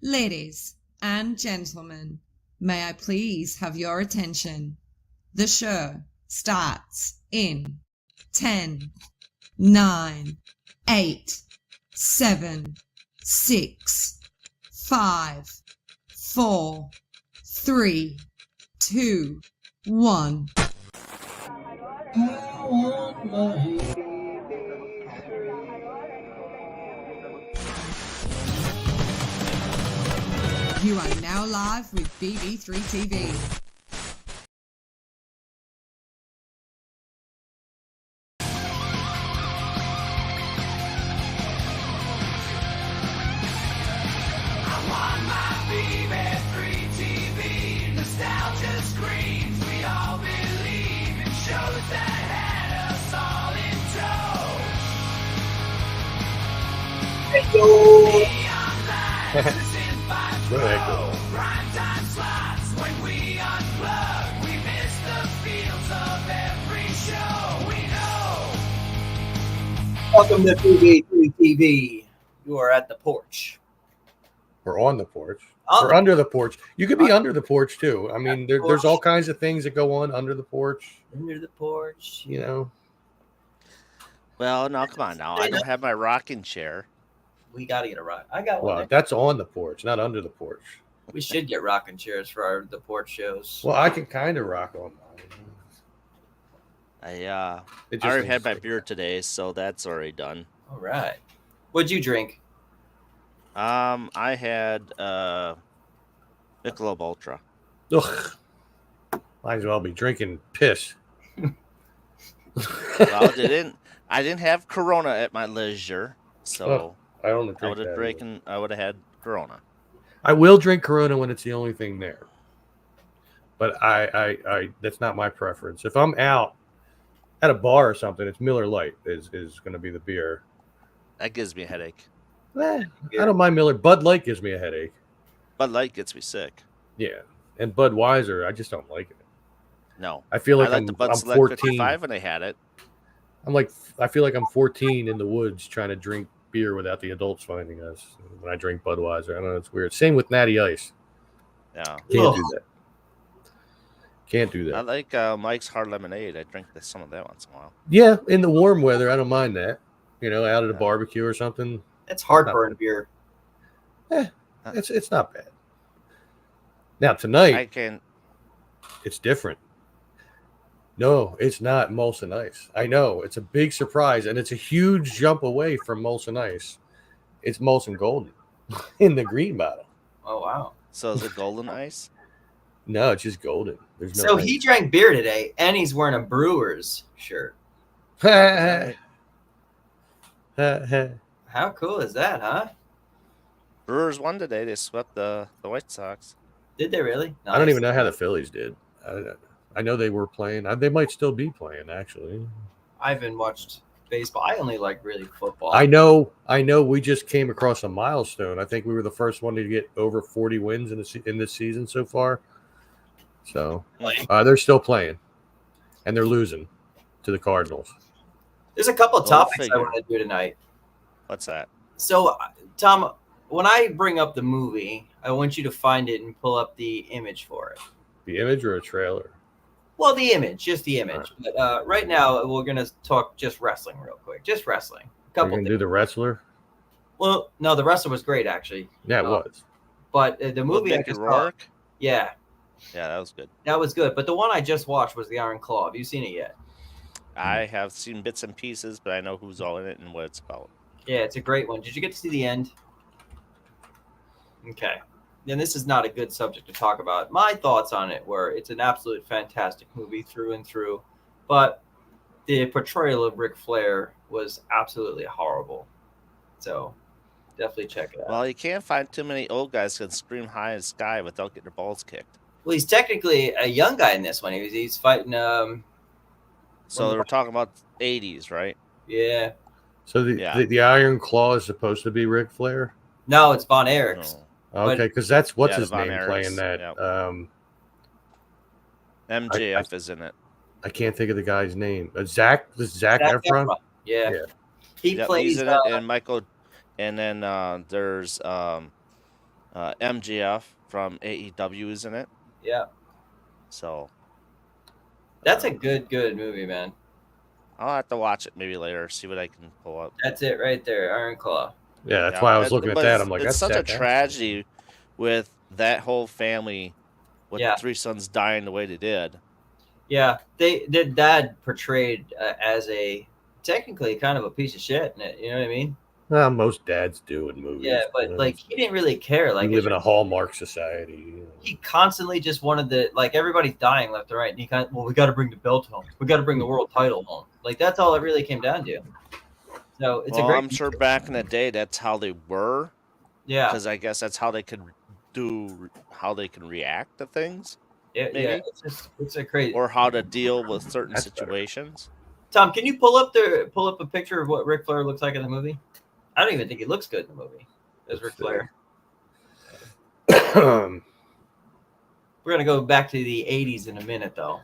Ladies and gentlemen, may I please have your attention? The show starts in 10, 9, 8, 7, 6, 5, 4, 3, 2, 1. I want my You are now live with BB3 TV. Nostalgia screams, we all believe in shows that had us all in tow. Neon lights in 5 prime time slots. When we unplug, we miss the feels of every show we know. Welcome to BB3 TV. You are at the porch. We're on the porch. On We're the- under the porch. You could be under the porch too. I mean, there's all kinds of things that go on under the porch. Under the porch. You know, Well, no, come on now. I don't have my rocking chair. We got to get a rock. I got one. well, that's on the porch, not under the porch. We should get rocking chairs for the porch shows. Well, I can kind of rock on mine. I It just already had needs my to- beer today, so that's already done. All right. What'd you drink? I had Michelob Ultra. Ugh. Might as well be drinking piss. Well, I didn't have Corona at my leisure, so I don't I drink would have that. drinking. I would have had Corona. I will drink Corona when it's the only thing there. But I that's not my preference. If I'm out at a bar or something, it's Miller Lite is going to be the beer. That gives me a headache. I don't mind Miller. Bud Light gives me a headache. Bud Light gets me sick. Yeah, and Budweiser, I just don't like it. No, I feel like I I'm, like the Bud I'm Select 14. 55 when they had it. I feel like I'm 14 in the woods trying to drink beer without the adults finding us when I drink Budweiser. I don't know, it's weird. Same with Natty Ice. Yeah, Can't do that. Can't do I that. like Mike's Hard Lemonade. I drink some of that once in a while. Yeah, in the warm weather, I don't mind that. You know, out at a Yeah. barbecue or something. It's heartburn beer. It's not bad. Now tonight, I can. it's different. No, it's not Molson Ice. I know it's a big surprise, and it's a huge jump away from Molson Ice. It's Molson Golden in the green bottle. Oh, wow. So is it Golden Ice? No, it's just golden. There's no. So he drank beer today, and he's wearing a Brewers shirt. Right. How cool is that, huh? Brewers won today. They swept the White Sox. Did they really? I don't even know how the Phillies did. I know they were playing. They might still be playing, actually. I haven't watched baseball. I only like really football. I know. We just came across a milestone. I think we were the first one to get over 40 wins in this season so far. So they're still playing, and they're losing to the Cardinals. There's a couple of topics I figure. want to do tonight. What's that? So, Tom, when I bring up the movie, I want you to find it and pull up the image for it. The image or a trailer? Well, the image, just the image. But right now, we're going to talk just wrestling real quick. Just wrestling. We're gonna do the wrestler. Well, no, the wrestler was great, actually. Yeah, it was. But the movie I Mickey just saw, Rourke? yeah, Yeah, that was good. that was good. But the one I just watched was the Iron Claw. Have you seen it yet? I have seen bits and pieces, but I know who's all in it and what it's about. Yeah, it's a great one. Did you get to see the end? Okay. Then this is not a good subject to talk about. My thoughts on it were it's an absolute fantastic movie through and through, but the portrayal of Ric Flair was absolutely horrible. So definitely check it out. Well, you can't find too many old guys who can scream high in the sky without getting their balls kicked. Well, he's technically a young guy in this one. He's fighting. So we're talking about 80s, right? Yeah. So the Iron Claw is supposed to be Ric Flair. No, it's Von Erichs. No. Okay, because that's what's Yeah, his Von name Erichs, playing that. yeah. MJF is in it. I can't think of the guy's name. Zach Efron. Yeah. Yeah. He Yep, plays. he's in it, and Michael, and then there's MGF from AEW is in it. Yeah, So that's a good movie, man. I'll have to watch it maybe later, see what I can pull up. That's it right there, Iron Claw. Yeah, that's why I was looking at but that. I'm like, it's that's such a Jack Ash. tragedy with that whole family, with Yeah. the 3 sons dying the way they did. Yeah, their dad portrayed as a technically kind of a piece of shit in it. You know what I mean? Well, most dads do in movies. Yeah, but like he didn't really care. Like we live in a Hallmark society. You know. He constantly just wanted the like everybody's dying left and right, and he kind of, well, we got to bring the belt home. We got to bring the world title home. Like that's all it really came down to. So it's a great. I'm sure back in the day that's how they were. Yeah, because I guess that's how they could how they can react to things. Yeah, it's a crazy. Or how to deal with certain situations. Tom, can you pull up a picture of what Ric Flair looks like in the movie? I don't even think he looks good in the movie as Ric Flair. We're gonna go back to the '80s in a minute, though,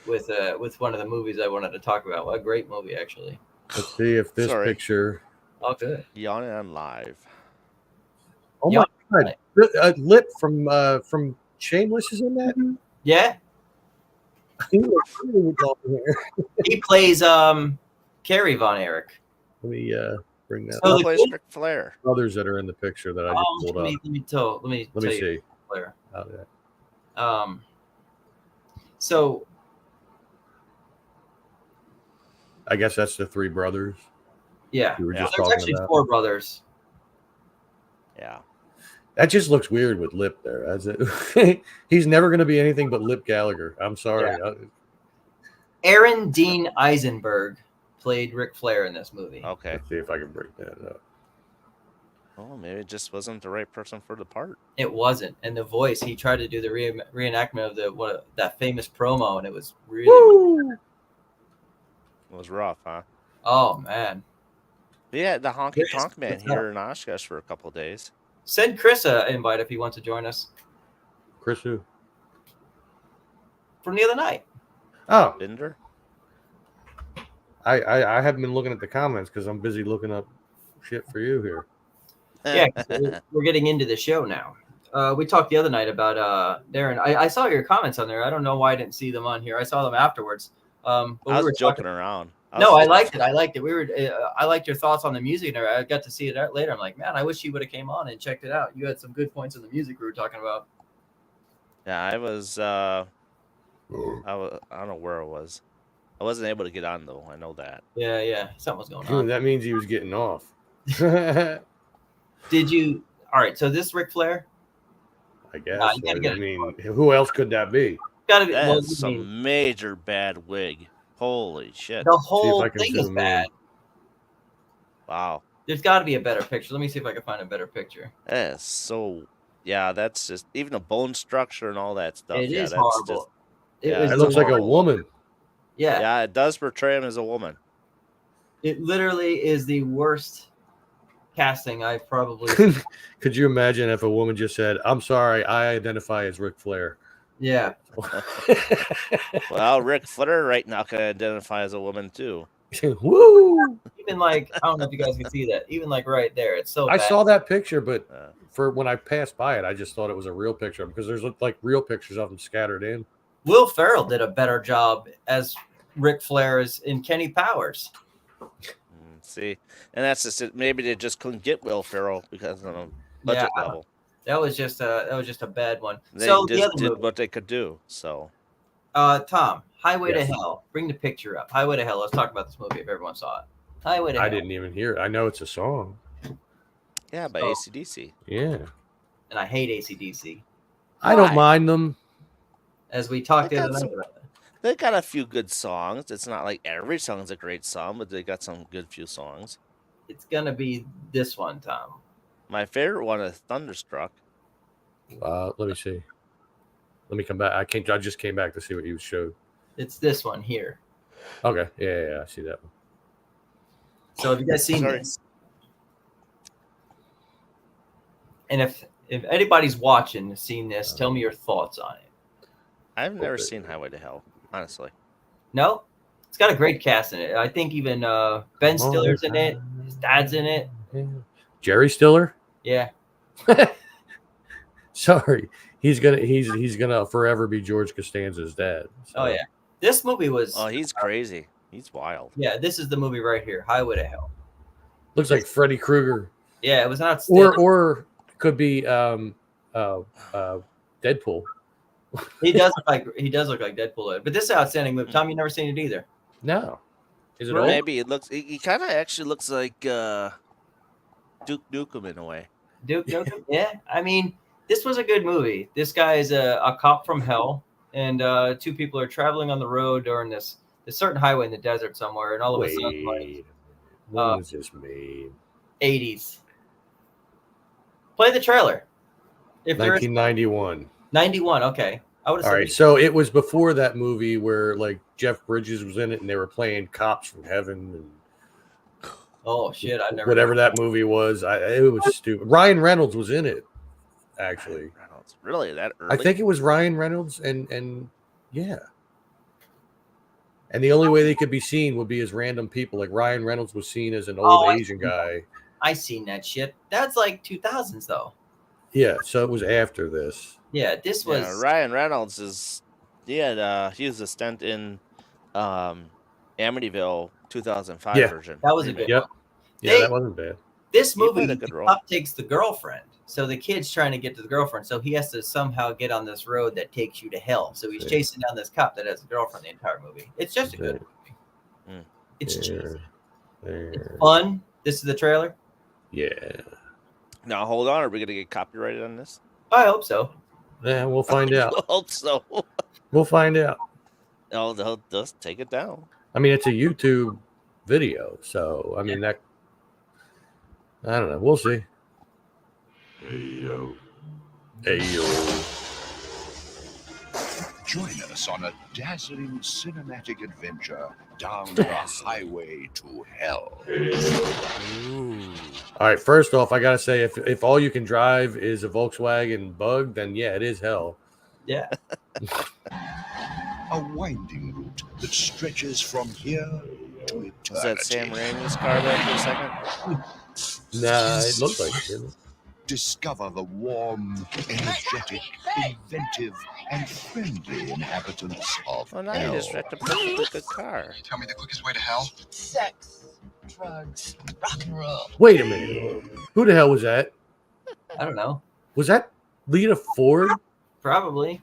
with one of the movies I wanted to talk about. What a great movie, actually. Let's see if this picture. Oh, good. Yawning on live. Oh my God! Lip from Shameless is in that. Yeah. He plays Kerry Von Erich. Let me bring that. So plays Ric Flair. Others that are in the picture that I just pulled up. Let me see. Flair. Oh, so I guess that's the 3 brothers. Yeah. We were just There's talking actually about 4 brothers. Yeah. That just looks weird with Lip there. That's it. He's never going to be anything but Lip Gallagher. I'm sorry. Yeah. Aaron Dean Eisenberg played Ric Flair in this movie. Okay. Let's see if I can break that up. Oh, maybe it just wasn't the right person for the part. It wasn't, and the voice. He tried to do the reenactment of that famous promo, and it was really. It was rough, huh? Oh man. Yeah, the Honky Tonk Man here in Oshkosh for a couple of days. Send Chris an invite if he wants to join us. Chris who? From the other night. Oh, Binder. I haven't been looking at the comments because I'm busy looking up shit for you here. Yeah, we're getting into the show now. We talked the other night about Darren. I saw your comments on there. I don't know why I didn't see them on here. I saw them afterwards. But I was joking around. I liked it. I liked it. I liked your thoughts on the music. And I got to see it later. I'm like, man, I wish you would have came on and checked it out. You had some good points on the music we were talking about. Yeah, I was. I don't know where I was. I wasn't able to get on though. I know that. Yeah, something was going on. That means he was getting off. Did you? All right. So this Ric Flair. I guess. I mean, who else could that be? That's some major bad wig. Holy shit! The whole thing is bad. Wow. There's got to be a better picture. Let me see if I can find a better picture. That's so. Yeah, that's just even the bone structure and all that stuff. It is that's horrible. It looks like a woman. Yeah. Yeah, it does portray him as a woman. It literally is the worst casting I've probably. Could you imagine if a woman just said, "I'm sorry, I identify as Ric Flair"? Yeah. Well, Ric Flair right now can identify as a woman too. Woo! Even like, I don't know if you guys can see that. Even like right there, it's so. I bad. saw that picture, but for when I passed by it, I just thought it was a real picture because there's like real pictures of them scattered in. Will Ferrell did a better job as Ric Flair as in Kenny Powers. See, and that's just it. Maybe they just couldn't get Will Ferrell because of the budget level. That was just a bad one. They so just the other did movie, what they could do. So, Tom, Highway to Yes. Hell. Bring the picture up. Highway to Hell. Let's talk about this movie if everyone saw it. Highway to Hell. I didn't even hear it. I know it's a song. yeah, by AC/DC. Yeah. And I hate AC/DC. I don't mind them. As we talked They the other got night about it. They got a few good songs. It's not like every song's a great song, but they got some good few songs. It's gonna be this one, Tom. My favorite one is Thunderstruck. Let me see. Let me come back. I just came back to see what you showed. It's this one here. Okay. Yeah. I see that one. So have you guys seen this? And if anybody's watching, seen this, tell me your thoughts on it. I've never seen Highway to Hell, honestly. No? It's got a great cast in it. I think even Ben Stiller's in it. His dad's in it. Jerry Stiller? Yeah. Sorry, he's gonna forever be George Costanza's dad. So. Oh yeah, this movie was. Oh, he's crazy. He's wild. Yeah, this is the movie right here, Highway to Hell. Looks like Freddy Krueger, Yeah, it was an outstanding. or could be Deadpool. He does look like Deadpool, but this is an outstanding movie. Tom, you never seen it either. No, is it Well, old? Maybe it looks. He kind of actually looks like Duke Nukem in a way. Duke Nukem? Yeah, I mean, this was a good movie. This guy is a cop from hell, and two people are traveling on the road during this certain highway in the desert somewhere, and all of a sudden, like, when was this made? 80s. Play the trailer. If there is 1991. 91, okay. I would have All said right, so it was before that movie where like Jeff Bridges was in it, and they were playing cops from heaven and oh shit, I never whatever that movie was. It was stupid. Ryan Reynolds was in it, actually. Reynolds. Really, that early? I think it was Ryan Reynolds, and yeah. And the only way they could be seen would be as random people. Like Ryan Reynolds was seen as an old Asian guy. I seen that shit. That's like 2000s though. Yeah, so it was after this. Yeah, this was Ryan Reynolds is. He was a stunt in Amityville 2005 Yeah. version. that was a good Yep. one. Yeah, They- that wasn't bad. This He movie, played a the good role. cop takes the girlfriend. So the kid's trying to get to the girlfriend. So he has to somehow get on this road that takes you to hell. So he's Yeah. chasing down this cop that has a girlfriend the entire movie. It's just a good movie. Mm. It's cheesy. There. It's fun. This is the trailer. Yeah. Now hold on, are we gonna get copyrighted on this? I hope so. Yeah, we'll find out. I hope so. We'll find out. Oh, they'll just take it down. I mean, it's a YouTube video, so I mean that. I don't know. We'll see. Hey yo. Join us on a dazzling cinematic adventure down the highway to hell. All right. First off, I gotta say, if all you can drive is a Volkswagen Bug, then yeah, it is hell. Yeah. A winding route that stretches from here to eternity. Is that Sam Raimi's car back for a second? Nah, it looks like it. Didn't it? Discover the warm, energetic, inventive, and friendly inhabitants of Well, now hell. you just wrecked a perfectly good car. Tell me the quickest way to hell? Sex, drugs, rock and roll. Wait a minute. Who the hell was that? I don't know. Was that Lita Ford? Probably.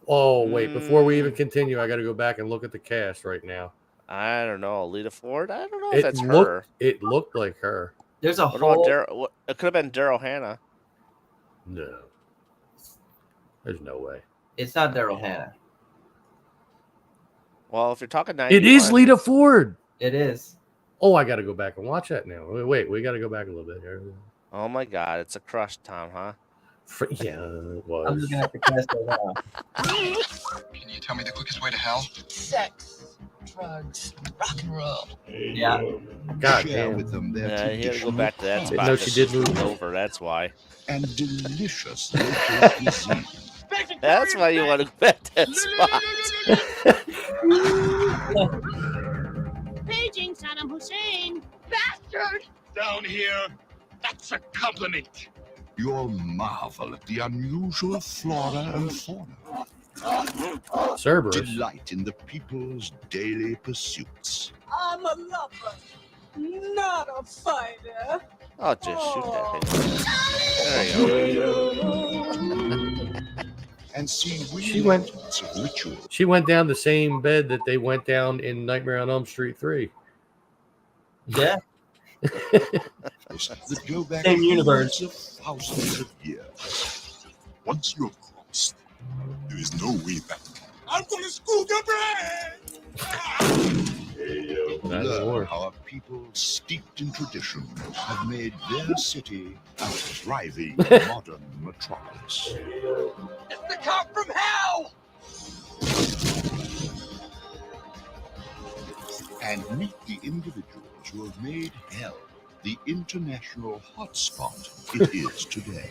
Oh wait, before we even continue, I got to go back and look at the cast right now. I don't know. Lita Ford? I don't know if that's her. It looked like her. There's a What about whole. Daryl? It could have been Daryl Hannah. No, there's no way. It's not Daryl Hannah. Well, if you're talking 91, It is Lita Ford. It is. Oh, I got to go back and watch that now. Wait, we got to go back a little bit here. Oh my God, it's a crush, Tom, huh? Yeah, it I'm was. looking at the cast right now. Can you tell me the quickest way to hell? Sex, drugs, rock and roll. Yeah. God Share damn. with them their Yeah, he had to go traditional back to that fun spot. No, she did move. over. That's why. and delicious local cuisine. That's why you want to go back to that spot. Paging Saddam Hussein. Bastard! Down here, that's a compliment. You'll marvel at the unusual flora and fauna. Cerberus. Delight in the people's daily pursuits. I'm a lover, not a fighter. I'll just shoot that thing. There you go. And see She went- reenactments of rituals. She went down the same bed that they went down in Nightmare on Elm Street 3. Yeah. That go back Same universe. hundreds of thousands of years. Once you have crossed, there is no way back. I'm gonna scoop your brain! Not Learn anymore. how a people steeped in tradition have made their city a thriving modern metropolis. It's the cop from hell! And meet the individuals who have made hell the international hotspot it is today.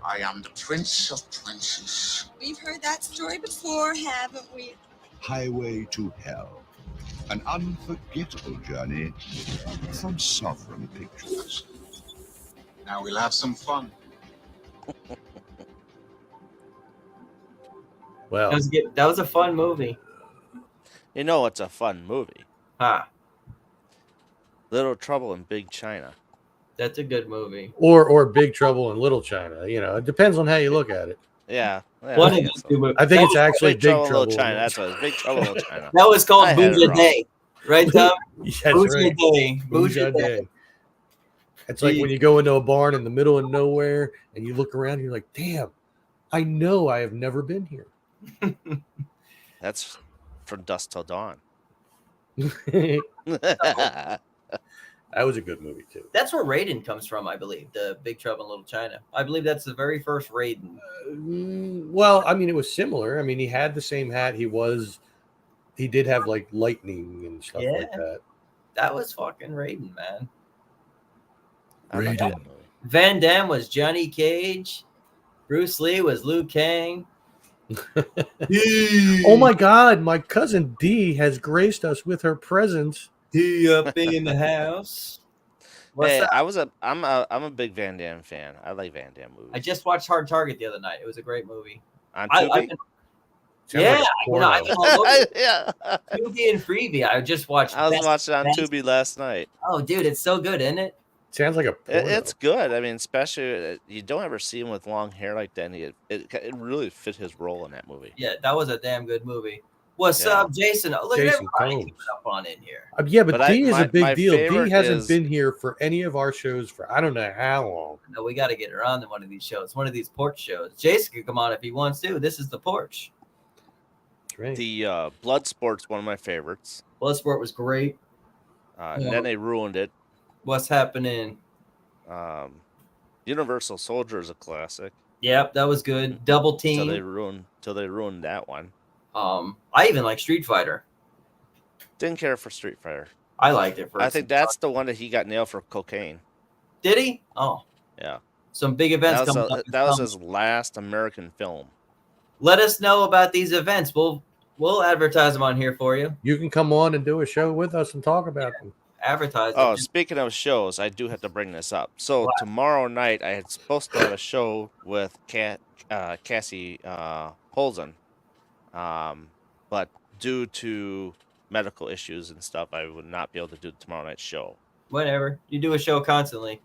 I am the Prince of Princes. We've heard that story before, haven't we? Highway to Hell. An unforgettable journey from Sovereign Pictures. Now we'll have some fun. Well, That was a fun movie. You know, it's a fun movie. Huh. Little Trouble in Big China. That's a good movie. or Big Trouble in Little China. You know, it depends on how you look at it. Yeah. One I of guess the two movies. I think That it's was- actually Big Trouble in Little in China. Little That's what it is. Big Trouble in Little China. That was called I had it Booja wrong. Day. Right, Tom? That's Booja right. Day. Booja Day. It's like when you go into a barn in the middle of nowhere and you look around and you're like, damn, I know I have never been here. That's From Dusk Till Dawn. That was a good movie too. That's where Raiden comes from, I believe. The Big Trouble in Little China. I believe that's the very first Raiden. Well, I mean, it was similar. I mean, he had the same hat. He did have like lightning and stuff like that. That was fucking Raiden, man. Raiden. Van Damme was Johnny Cage. Bruce Lee was Liu Kang. Oh my God, my cousin Dee has graced us with her presence. He up in the house. What's Hey, that? I'm a big Van Damme fan. I like Van Damme movies. I just watched Hard Target the other night. It was a great movie. On I've Tubi? been, Sounds yeah, like a you know, I've been all over Yeah. Tubi and Freebie. I just watched. I was Best watching on Best. Tubi last night. Oh, dude, it's so good, isn't it? Sounds like a porno. It's good. I mean, especially you don't ever see him with long hair like that. And it really fit his role in that movie. Yeah, that was a damn good movie. What's Yeah. up, Jason? Oh, look at Jason everybody Combs. keeping up on in here. Yeah, but Dee is my a big deal. Dee favorite hasn't is- been here for any of our shows for I don't know how long. No, we got to get her on one of these shows, one of these porch shows. Jason could come on if he wants to. This is the porch. That's right. The Bloodsport's one of my favorites. Bloodsport was great. And then they ruined it. What's happening? Universal Soldier is a classic. Yep, that was good. Double Till they Team. ruined that one. I even like Street Fighter. Didn't care for Street Fighter. I liked it. I think that's the one that he got nailed for cocaine. Did he? Oh, Yeah. some big events coming up. That was his last American film. Let us know about these events. We'll advertise them on here for you. You can come on and do a show with us and talk about them. Advertise Oh, them. speaking of shows, I do have to bring this up. So tomorrow night, I had supposed to have a show with Cassie Holzen, but due to medical issues and stuff, I would not be able to do tomorrow night's show. Whatever. You do a show constantly.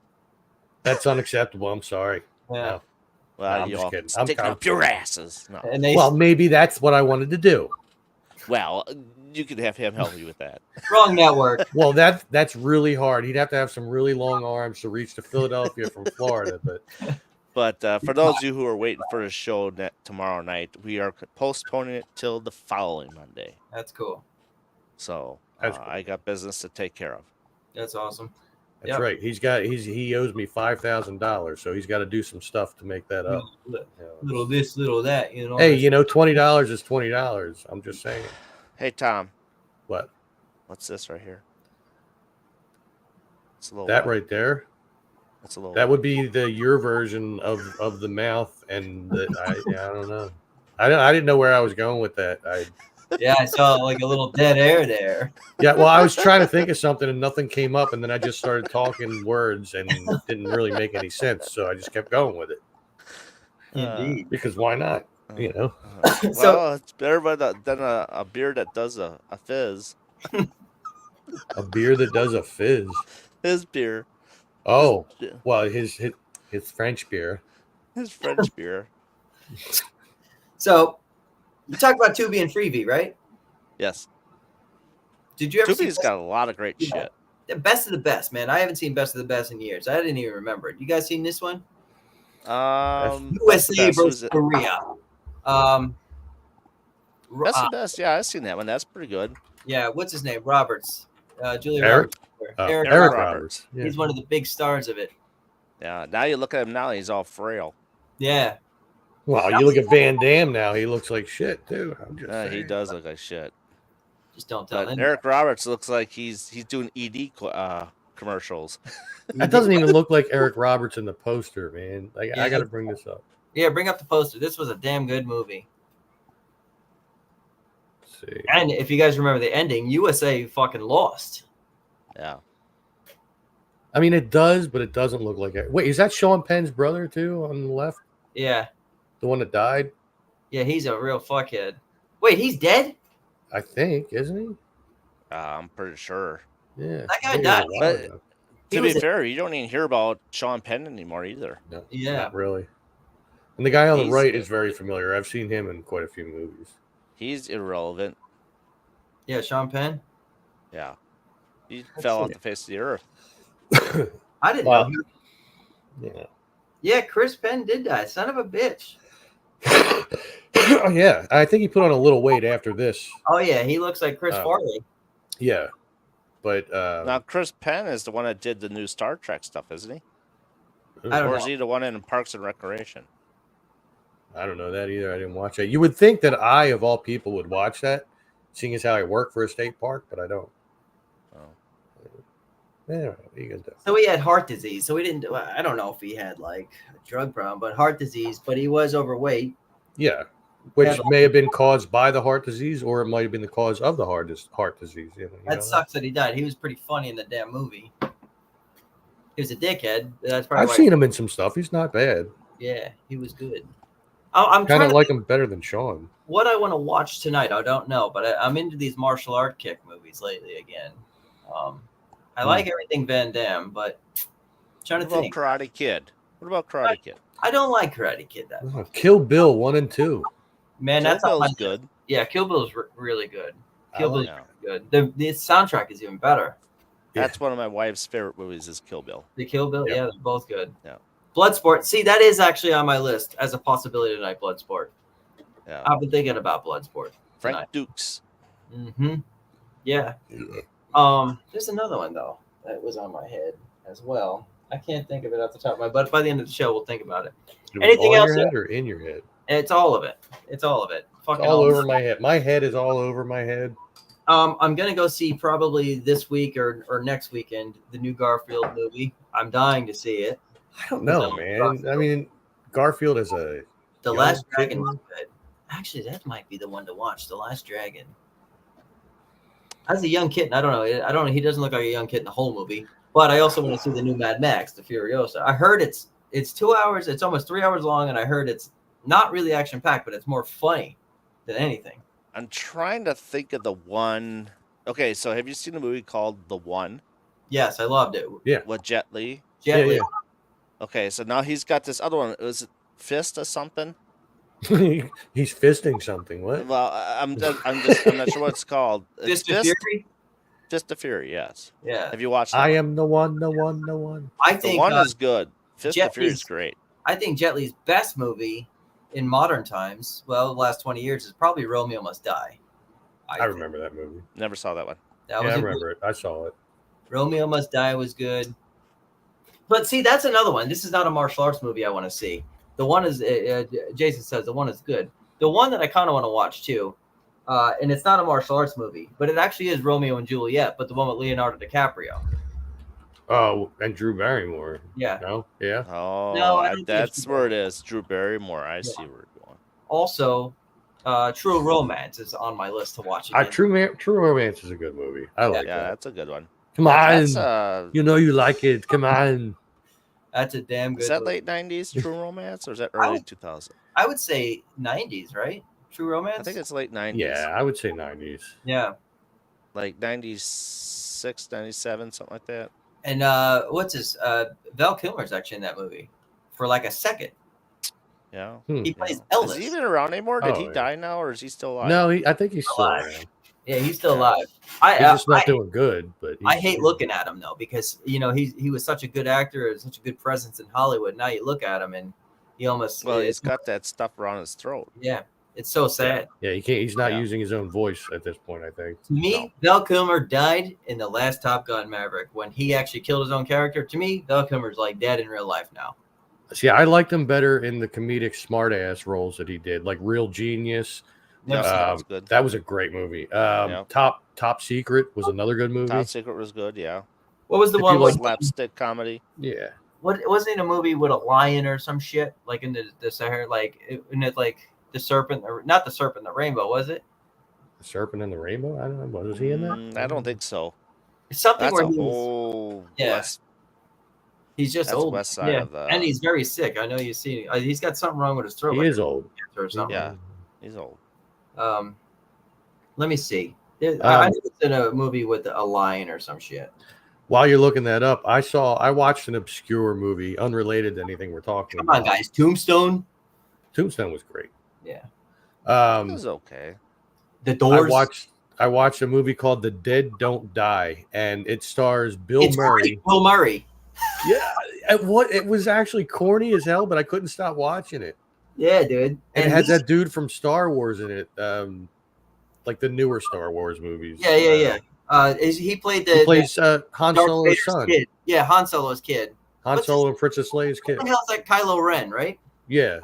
That's unacceptable. I'm sorry. Yeah. No. Well, I'm you just all kidding. sticking I'm up your asses. No. And they Well, maybe that's what I wanted to do. Well, you could have him help you with that. wrong network. Well, that's really hard. He'd have to have some really long arms to reach to Philadelphia from Florida. But For those of you who are waiting for the show tomorrow night, we are postponing it till the following Monday. That's cool. So That's cool. I got business to take care of. That's awesome. that's Yep. right. He owes me $5,000, so he's got to do some stuff to make that up. Little this, little that, you know. Hey, you know, $20 is $20. I'm just saying. Hey, Tom, What? what's this right here? It's a little That wet. right there. It's a little That wet. would be your version of the mouth, and I don't know. I didn't know where I was going with that. Yeah, I saw like a little dead air there. Yeah, well, I was trying to think of something and nothing came up, and then I just started talking words and it didn't really make any sense, so I just kept going with it Indeed. because why not? You know, Well, So- it's better than a beer that does a fizz. a beer that does a fizz. His beer. Oh, well, his French beer. His French beer. So you talked about Tubi and Freebie, right? Yes. Did you ever Tubi's see got a lot of great shit. the Best of the Best, man? I haven't seen Best of the Best in years. I didn't even remember it. You guys seen this one? Best USA of Best, versus who's it? Korea. Best of Best. Yeah, I've seen that one. That's pretty good. Yeah, what's his name? Roberts. Julia Eric? Roberts. Eric Roberts. Roberts. Yeah. He's one of the big stars of it. Yeah. Now you look at him now, he's all frail. Yeah. Well, you look at Van Damme now; he looks like shit too. I'm just He saying. does look like shit. Just don't tell But him. Eric Roberts looks like he's doing ED commercials. That doesn't even look like Eric Roberts in the poster, man. Like, Yeah, I got to bring this up. Yeah, bring up the poster. This was a damn good movie. Let's see. And if you guys remember the ending, USA fucking lost. Yeah. I mean, it does, but it doesn't look like it. Wait, is that Sean Penn's brother too on the left? Yeah. The one that died? Yeah, he's a real fuckhead. Wait, he's dead? I think, isn't he? I'm pretty sure. Yeah. That guy I think it was died. a while But ago. He to be was a- fair, you don't even hear about Sean Penn anymore either. No, Yeah. not really. And the guy on the He's- right is very familiar. I've seen him in quite a few movies. He's irrelevant. Yeah, Sean Penn. Yeah. He Let's fell see. off the face of the earth. I didn't Wow. know. Yeah. Yeah, Chris Penn did die. Son of a bitch. Oh, yeah. I think he put on a little weight after this. Oh yeah, he looks like Chris Oh. Farley. Yeah. But Now, Chris Penn is the one that did the new Star Trek stuff, isn't he? I don't Or know. is he the one in Parks and Recreation? I don't know that either. I didn't watch that. You would think that I, of all people, would watch that, seeing as how I work for a state park, but I don't. Oh. Yeah, what are you gonna do? So he had heart disease. So we didn't. I don't know if he had like a drug problem, but heart disease. But he was overweight. Yeah, which Yeah, but- may have been caused by the heart disease, or it might have been the cause of the heart disease. You know, That sucks that he died. He was pretty funny in the damn movie. He was a dickhead. That's probably I've why. seen him in some stuff. He's not bad. Yeah, he was good. I'm Kind trying of to like think him better than Sean. what I want to watch tonight. I don't know, but I'm into these martial art kick movies lately again. I like everything Van Damme, but I'm trying What to about think. Karate Kid? What about Karate Kid? I don't like Karate Kid that much. Kill Bill 1 and 2. Man, Kill that's on my Bill's good. Yeah, Kill Bill's really good. I Kill like Bill's it. good. The soundtrack is even better. That's one of my wife's favorite movies is Kill Bill. The Kill Bill, Yep. yeah, they're both good. Yeah. Bloodsport, see, that is actually on my list as a possibility tonight. Bloodsport. Yeah. I've been thinking about Bloodsport. Frank tonight. Dukes. Mm-hmm. Yeah. There's another one though that was on my head as well. I can't think of it off the top of my. But by the end of the show, we'll think about it. It was Anything on else? your head or in your head? It's all of it. It's all of it. Fucking All of over it. my head. My head is all over my head. I'm gonna go see probably this week or next weekend the new Garfield movie. I'm dying to see it. I don't know, man. Garfield. I mean, Garfield is a The young Last kid Dragon one? was good. Actually, that might be the one to watch. The Last Dragon. As a young kitten, I don't know. He doesn't look like a young kid in the whole movie. But I also want to see the new Mad Max, the Furiosa. I heard it's 2 hours. It's almost 3 hours long, and I heard it's not really action packed, but it's more funny than anything. I'm trying to think of the one. Okay, so have you seen a movie called The One Yes, I loved it. with Jet Li? Jet Li. Yeah. Okay, so now he's got this other one. Was it Fist or something? He's fisting something. What? Well, I'm not sure what it's called. It's Fist of Fury. Fist of Fury, yes. Yeah, Have you watched that? I one? am the one, the one, the one. I The think one is good. Fist Jet of Fury is Li's- great. I think Jet Li's best movie in modern times, well, the last 20 years, is probably Romeo Must Die. I remember that movie. Never saw that one. That Yeah, was I a good- remember it. I saw it. Romeo Must Die was good. But see, that's another one. This is not a martial arts movie I want to see. The one is, Jason says, the one is good. The one that I kind of want to watch too, and it's not a martial arts movie, but it actually is Romeo and Juliet, but the one with Leonardo DiCaprio. Oh, and Drew Barrymore. Yeah. No? Yeah. Oh, No, I don't think that's it's where it is. Drew Barrymore. I see where you're going. Also, True Romance is on my list to watch again. True Romance is a good movie. I like Yeah, that. that's a good one. Come on. That's You know you like it. Come on. That's a damn good is that movie. late '90s True Romance or is that I early would- 2000? I would say 90s, right? True Romance? I think it's late '90s. Yeah, I would say 90s. Yeah. like 96, 97, something like that. And what's his Val Kilmer's actually in that movie for like a second. Yeah. He plays Yeah. Elvis. Is he even around anymore? Did Oh, he yeah. die now, or is he still alive? No, I think he's still Alive. around. Yeah, he's still Yeah. alive. He's just not doing good, but I hate looking at him though, because he was such a good actor and such a good presence in Hollywood. Now you look at him and he almost Well, he's got that stuff around his throat. yeah, it's so sad. Yeah, he can't. He's not Yeah. using his own voice at this point. I think. To me, Val Kilmer died in the last Top Gun Maverick when he actually killed his own character. To me, Val Kilmer's like dead in real life now. See, I liked him better in the comedic smartass roles that he did, like Real Genius. Yeah, that was good. That was a great movie. Yeah. Top Secret was another good movie. Top Secret was good. Yeah. What was the If one you with Slapstick comedy. Yeah. what wasn't it a movie with a lion or some shit like in the Sahara, like in it like the serpent, or not the serpent, the rainbow, was it? The Serpent and the Rainbow. I don't know. Was he in that? I don't think so. It's something That's where a he was, whole Yeah. west. he's just that's old, west side yeah, of the- and he's very sick. I know you've seen. He's got something wrong with his throat. He like is old. cancer or something. Yeah. He's old. Let me see. I think it's in a movie with a lion or some shit. While you're looking that up, I watched an obscure movie unrelated to anything we're talking Come about. on, guys. Tombstone. Tombstone was great. Yeah. It was okay. The Doors. I watched a movie called The Dead Don't Die, and it stars Bill Murray. Great. Bill Murray. Yeah, it was actually corny as hell, but I couldn't stop watching it. Yeah, dude. And it had that dude from Star Wars in it, like the newer Star Wars movies. Yeah. He played He plays Han Darth Solo's Vader's son. kid. Yeah, Han Solo's kid. Han Solo and Princess Leia's kid. What the hell's that? Kylo Ren, right? Yeah.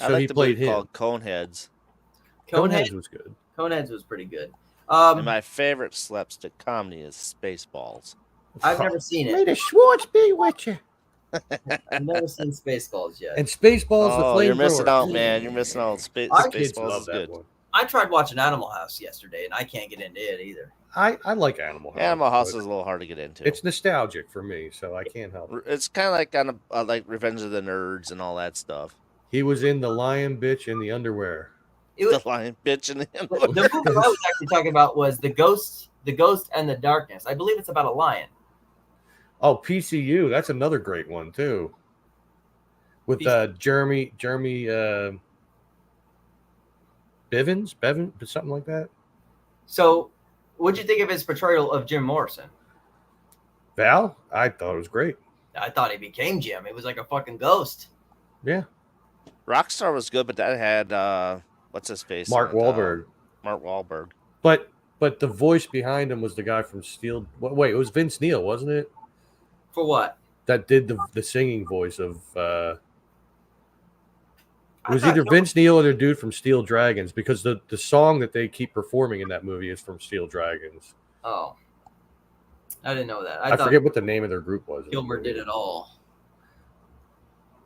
I So like he the played movie him. called Coneheads. Coneheads was good. Coneheads was pretty good. And my favorite slapstick comedy is Spaceballs. I've never seen it. May the Schwartz be with you. I've never seen Spaceballs yet. And Spaceballs, the Oh, flame you're missing thrower. out, man. You're missing out. Kids Spaceballs love is that good. one. I tried watching Animal House yesterday, and I can't get into it either. I like Animal House. Animal House but is a little hard to get into. It's nostalgic for me, so I can't help it. It's kind of like on like Revenge of the Nerds and all that stuff. He was in The Lion, Bitch, in the Underwear. The Lion, Bitch, and the The movie I was actually talking about was The Ghost and the Darkness. I believe it's about a lion. Oh, PCU. That's another great one, too. With Jeremy Bivens, something like that. So, what'd you think of his portrayal of Jim Morrison? Val, I thought it was great. I thought he became Jim. He was like a fucking ghost. Yeah. Rockstar was good, but that had what's his face? Mark Wahlberg. Mark Wahlberg. But the voice behind him was the guy from Steel. Wait, it was Vince Neil, wasn't it? For what? That did the singing voice of. It was either Vince Neil or the dude from Steel Dragons, because the song that they keep performing in that movie is from Steel Dragons. Oh, I didn't know that. I forget what the name of their group was. Gilmer did it all.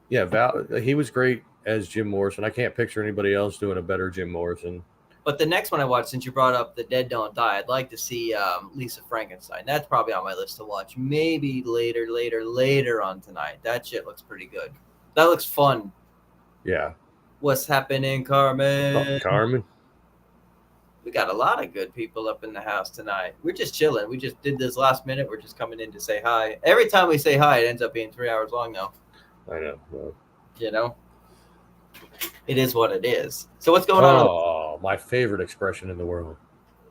Yeah, Val. He was great as Jim Morrison. I can't picture anybody else doing a better Jim Morrison. But the next one I watched, since you brought up The Dead Don't Die, I'd like to see Lisa Frankenstein. That's probably on my list to watch. Maybe later on tonight. That shit looks pretty good. That looks fun. Yeah. What's happening, Carmen? Oh, Carmen. We got a lot of good people up in the house tonight. We're just chilling. We just did this last minute. We're just coming in to say hi. Every time we say hi, it ends up being 3 hours long now. I know. Well, you know? It is what it is. So what's going on? Oh, my favorite expression in the world.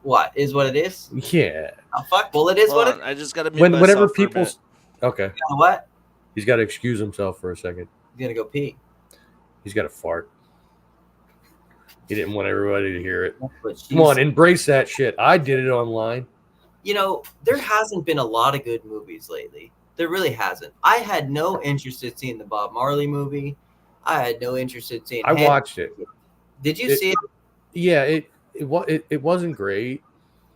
What is what it is? Yeah. Oh, fuck. Well, it is Hold what on, it. I just got to Whenever people. Okay. What? He's got to excuse himself for a second. He's gonna go pee. He's got to fart. He didn't want everybody to hear it. But Come on, embrace that shit. I did it online. You know, there hasn't been a lot of good movies lately. There really hasn't. I had no interest in seeing the Bob Marley movie. I had no interest in seeing. I watched it. Did you see it? Yeah, it wasn't great.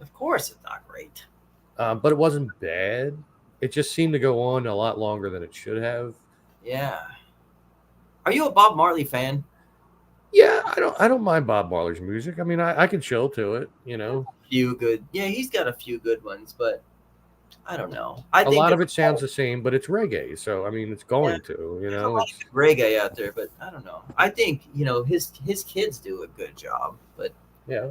Of course, it's not great. But it wasn't bad. It just seemed to go on a lot longer than it should have. Yeah. Are you a Bob Marley fan? Yeah, I don't mind Bob Marley's music. I mean, I can chill to it, you know. Few good. Yeah, he's got a few good ones, but I don't know. A lot of it sounds the same, but it's reggae, so I mean, it's going to, you know. There's a lot of reggae out there, but I don't know. I think, you know, his kids do a good job, but yeah,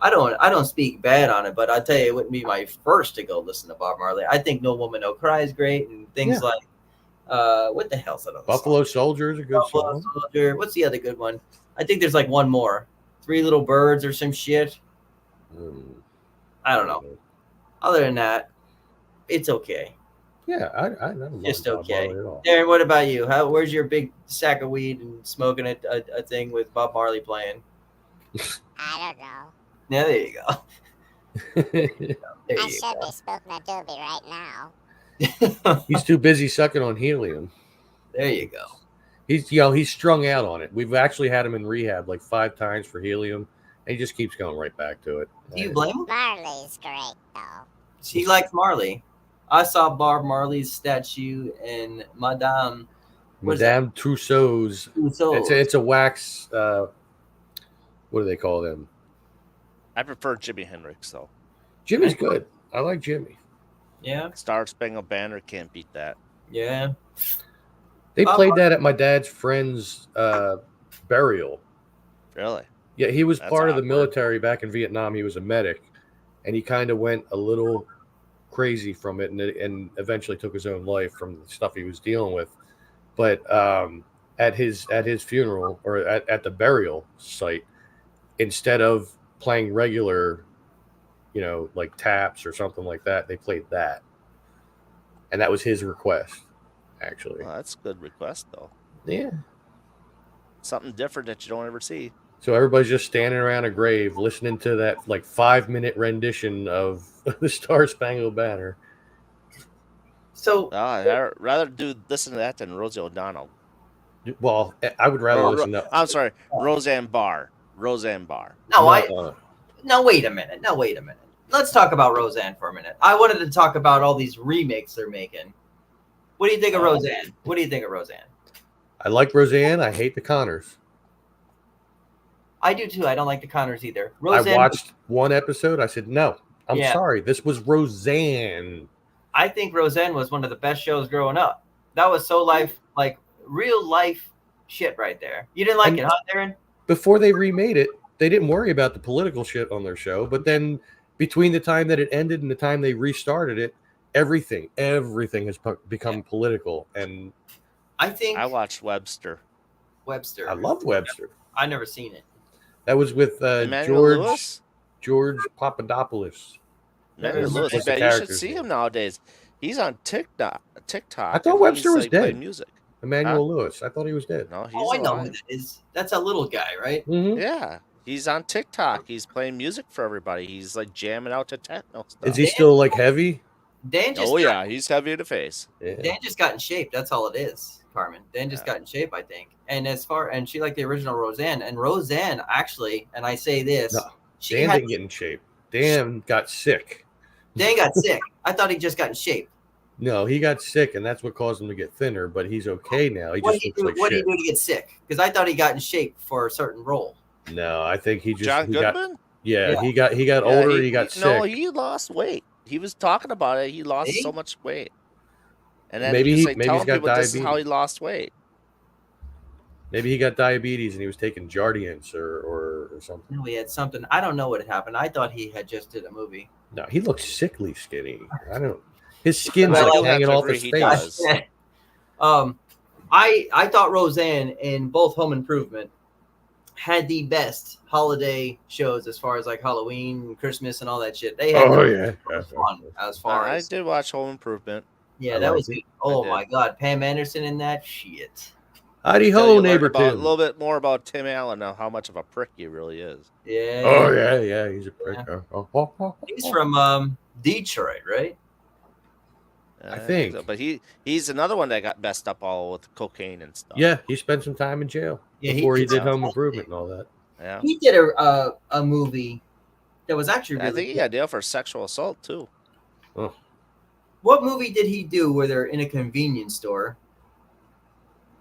I don't speak bad on it, but I tell you, it wouldn't be my first to go listen to Bob Marley. I think No Woman No Cry is great, and things like what the hell's that other Buffalo song? Soldier is a good song. Soldier. What's the other good one? I think there's like one more. 3 Little Birds or some shit. I don't know. Other than that, it's okay. Yeah, I don't Just mind Bob okay. Marley at all. Darren, what about you? Where's your big sack of weed and smoking a thing with Bob Marley playing? I don't know. Yeah, there you go. I should be smoking a doobie right now. He's too busy sucking on helium. There you go. He's strung out on it. We've actually had him in rehab like 5 times for helium, and he just keeps going right back to it. Do you blame him? Marley's great, though. She likes Marley. I saw Bob Marley's statue in Madame Tussauds. It's a wax. What do they call them? I prefer Jimi Hendrix, though. Jimmy's good. I like Jimmy. Yeah. Star Spangled Banner can't beat that. Yeah. They played that at my dad's friend's burial. Really? Yeah, he was That's part of the awkward. military back in Vietnam. He was a medic, and he kind of went a little crazy from it, and eventually took his own life from the stuff he was dealing with. But at his funeral, or at the burial site, instead of playing regular, like taps or something like that, they played that, and that was his request, actually. Well, that's a good request, though. Yeah. Something different that you don't ever see. So everybody's just standing around a grave listening to that like 5-minute rendition of the Star Spangled Banner. So I'd rather listen to that than Rosie O'Donnell. Well, I would rather listen to. I'm sorry, Roseanne Barr. Roseanne Barr. No, wait a minute. Let's talk about Roseanne for a minute. I wanted to talk about all these remakes they're making. What do you think of Roseanne? I like Roseanne. I hate the Connors. I do too. I don't like the Connors either. I watched one episode. I said, no, I'm sorry. This was Roseanne. I think Roseanne was one of the best shows growing up. That was so like real life shit right there. You didn't like it, huh, Darren? Before they remade it, they didn't worry about the political shit on their show. But then between the time that it ended and the time they restarted it, everything has become political. And I watched Webster. I love Webster. I never seen it. That was with George Papadopoulos. Emmanuel Lewis. You should see him nowadays. He's on TikTok. I thought Webster was dead. Playing music. Emmanuel Lewis. I thought he was dead. No, he's I know who alive. that is. That's a little guy, right? Mm-hmm. Yeah, he's on TikTok. He's playing music for everybody. He's like jamming out to techno stuff. Is he still like heavy? He's heavy in the face. Yeah. Dan just got in shape. That's all it is, Carmen. Dan just got in shape, I think. And she liked the original Roseanne. And Roseanne, actually, and I say this, No, Dan didn't get in shape. Dan got sick. Dan got sick. I thought he just got in shape. No, he got sick, and that's what caused him to get thinner. But he's okay now. He What just did looks like what did shit. he do to get sick? Because I thought he got in shape for a certain role. No, I think he just John he Goodman? got. Yeah, he got older. He got sick. No, he lost weight. He was talking about it. He lost so much weight. And then Maybe he's he's telling got people this is how he diabetes. lost weight. Maybe he got diabetes and he was taking Jardiance or something. No, he had something. I don't know what happened. I thought he had just did a movie. No, he looks sickly skinny. I don't. His skin's Well, like you'll hanging have to off his agree face. he does. I thought Roseanne in both Home Improvement had the best holiday shows as far as like Halloween, Christmas, and all that shit. They had fun as far I as did watch Home Improvement. yeah, I that liked was it. good. Oh did. my God, Pam Anderson in that shit. Howdy So ho, you learn neighbor about, a Tim. little bit more about Tim Allen now, how much of a prick he really is. Yeah. Oh yeah, he's a prick. He's from Detroit, right? I think. So. But he's another one that got messed up all with cocaine and stuff. Yeah, he spent some time in jail Yeah, before he did some- Home Improvement and all that. Yeah. He did a movie that was actually really I think he got jailed for sexual assault too. Oh, What movie did he do where they're in a convenience store?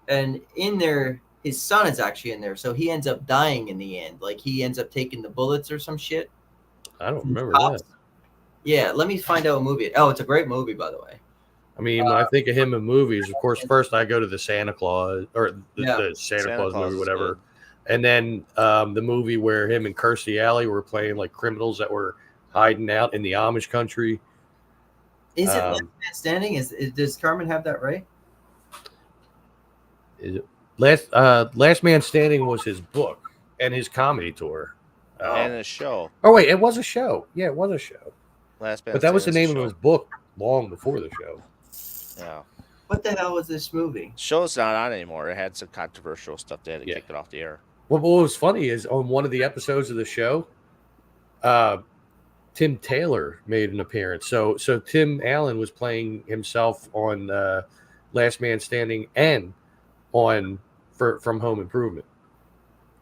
And in there, his son is actually in there, so he ends up dying in the end. Like he ends up taking the bullets or some shit. I don't remember Cops. that. Yeah, let me find out what movie. Oh, it's a great movie, by the way. I mean, when I think of him in movies, of course, first I go to the Santa Claus or the Santa Claus movie, is whatever. good. And then the movie where him and Kirstie Alley were playing like criminals that were hiding out in the Amish country. Is it Last Man Standing? Does Carmen have that right? Is it Last Man Standing was his book and his comedy tour. And a show. Oh wait, it was a show. Yeah, it was a show. Last Man But that was the Standing name is a of his book long before the show. show. Yeah. What the hell was this movie? Show's not on anymore. It had some controversial stuff. They had to Yeah. kick it off the air. Well, what was funny is on one of the episodes of the show, Tim Taylor made an appearance. So Tim Allen was playing himself on Last Man Standing and on from Home Improvement,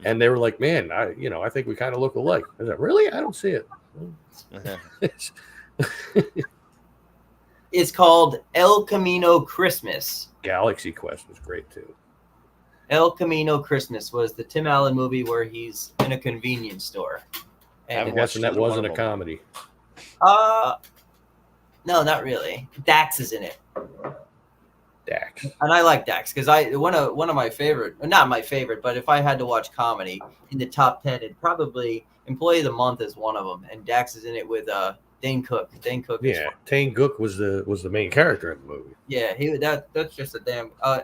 and they were like, "Man, I think we kind of look alike." I was like, "Really? I don't see it." It's called El Camino Christmas. Galaxy Quest was great too. El Camino Christmas was the Tim Allen movie where he's in a convenience store. I'm guessing that wasn't a comedy. No, not really. Dax is in it. Dax. And I like Dax because one of my favorite, not my favorite, but if I had to watch comedy in the top 10, it'd probably Employee of the Month is one of them, and Dax is in it with Dane Cook. Dane Cook. Yeah, Tane Cook was the main character in the movie. Yeah, that's just a damn. I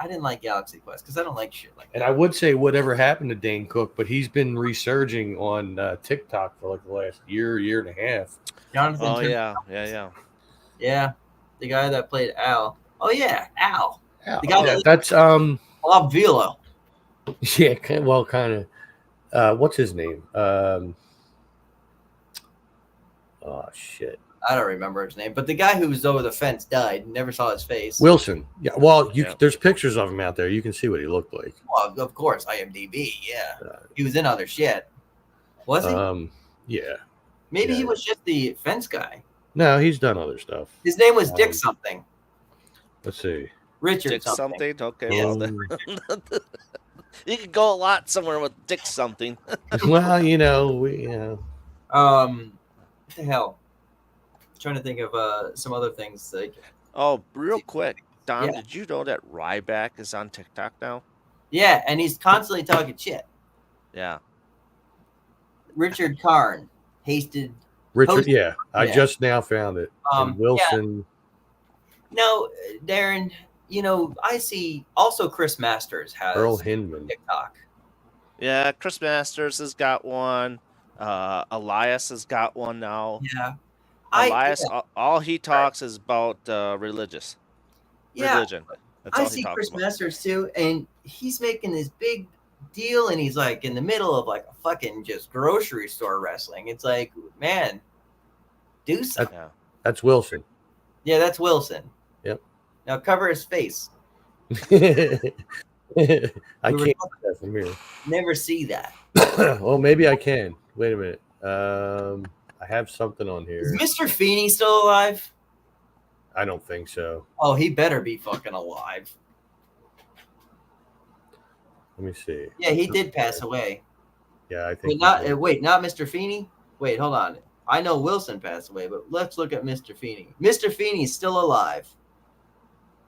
didn't like Galaxy Quest because I don't like shit like that. And I would say whatever happened to Dane Cook, but he's been resurging on TikTok for like the last year and a half. Jonathan. Oh Turner. Yeah, the guy that played Al. Oh yeah, Al. The guy that's Bob Vila. Yeah, kind of. What's his name? Oh shit. I don't remember his name, but the guy who was over the fence died. Never saw his face. Wilson. Yeah. Well, there's pictures of him out there. You can see what he looked like. Well, of course, IMDb. Yeah, he was in other shit. Was he? Yeah. Maybe he was just the fence guy. No, he's done other stuff. His name was Dick something. Let's see. Richard Dick something. Okay. Yeah. Well, you could go a lot somewhere with Dick something. Well, what the hell? I'm trying to think of some other things like. Oh, real quick, Dom, Yeah. did you know that Ryback is on TikTok now? Yeah, and he's constantly talking shit. Yeah. Richard Karn, hasted. Richard. Yeah, I Yeah. just now found it. And Yeah. Wilson. No, Darren. I see. Also, Chris Masters has Earl Hindman. TikTok. Yeah, Chris Masters has got one. Elias has got one now. Yeah. Elias, all he talks is about religion. I That's all he see talks Chris about. Masters too, and he's making this big deal, and he's like in the middle of like a fucking just grocery store wrestling. It's like, man, do something. That's Wilson. Yeah, that's Wilson. Yep. Now cover his face. I can't see that from here. Never see that. Well, maybe I can. Wait a minute. I have something on here. Is Mr. Feeney still alive? I don't think so. Oh, he better be fucking alive. Let me see. Yeah, he did pass away. Yeah, I think. Not Mr. Feeney. Wait, hold on. I know Wilson passed away, but let's look at Mr. Feeney. Mr. Feeney's still alive.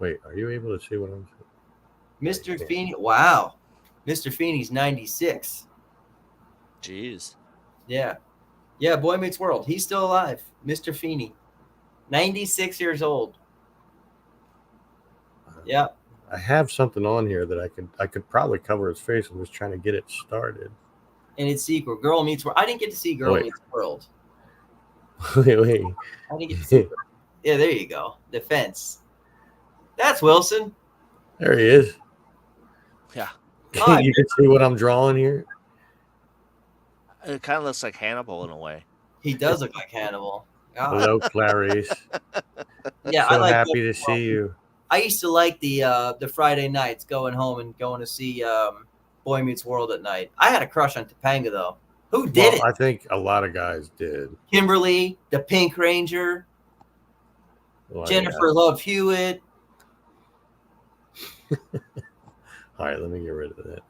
Wait, are you able to see what I'm saying? Mr. Feeney. Wow. Mr. Feeney's 96. Jeez. Yeah. Yeah, Boy Meets World. He's still alive. Mr. Feeney. 96 years old. Yeah. I have something on here that I could probably cover his face. I'm just trying to get it started. And it's sequel. Girl Meets World. I didn't get to see Girl Wait. Meets World. Wait. I didn't get to see Girl. Yeah, there you go. The fence. That's Wilson. There he is. Yeah. You can see what I'm drawing here. It kind of looks like Hannibal in a way. He does look like Hannibal. God. Hello, Clarice. Yeah, So I like happy to see you. I used to like the Friday nights going home and going to see Boy Meets World at night. I had a crush on Topanga though. Who did it? I think a lot of guys did. Kimberly, the Pink Ranger, Well, Jennifer Love Hewitt. All right, let me get rid of that.